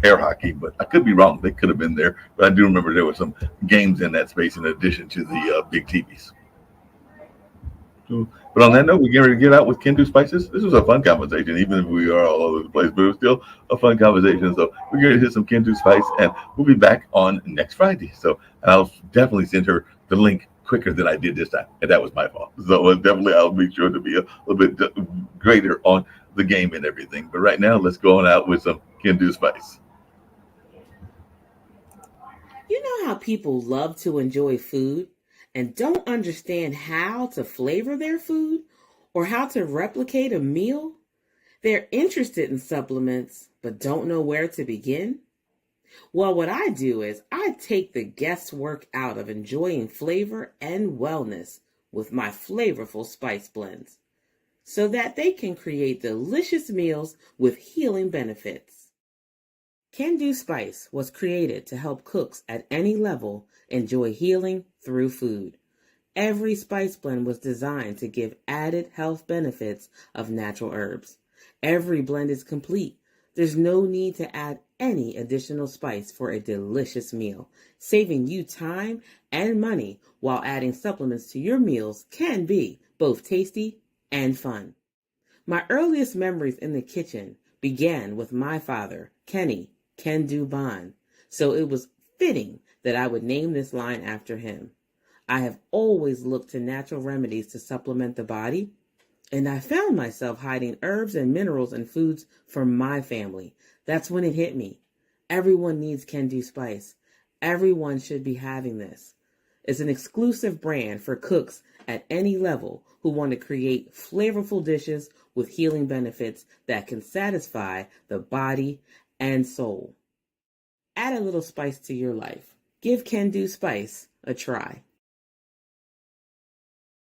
air hockey, but I could be wrong. They could have been there, but I do remember there were some games in that space in addition to the big TVs. But on that note, we're getting ready to get out with Kendu Spices. This was a fun conversation, even if we are all over the place, but it was still a fun conversation. So we're going to hit some Kendu Spice, and we'll be back on next Friday. So I'll definitely send her the link quicker than I did this time, and that was my fault. So definitely I'll make sure to be a little bit greater on the game and everything. But right now, let's go on out with some Kendu Spice. You know how people love to enjoy food and don't understand how to flavor their food or how to replicate a meal? They're interested in supplements but don't know where to begin? Well, what I do is I take the guesswork out of enjoying flavor and wellness with my flavorful spice blends so that they can create delicious meals with healing benefits. Kendu Spice was created to help cooks at any level enjoy healing through food. Every spice blend was designed to give added health benefits of natural herbs. Every blend is complete. There's no need to add any additional spice for a delicious meal. Saving you time and money while adding supplements to your meals can be both tasty and fun. My earliest memories in the kitchen began with my father, Kenny Kendu Bond, so it was fitting that I would name this line after him. I have always looked to natural remedies to supplement the body, and I found myself hiding herbs and minerals in foods for my family. That's when it hit me. Everyone needs Kendu Spice. Everyone should be having this. It's an exclusive brand for cooks at any level who want to create flavorful dishes with healing benefits that can satisfy the body and soul. Add a little spice to your life. Give Kendu Spice a try.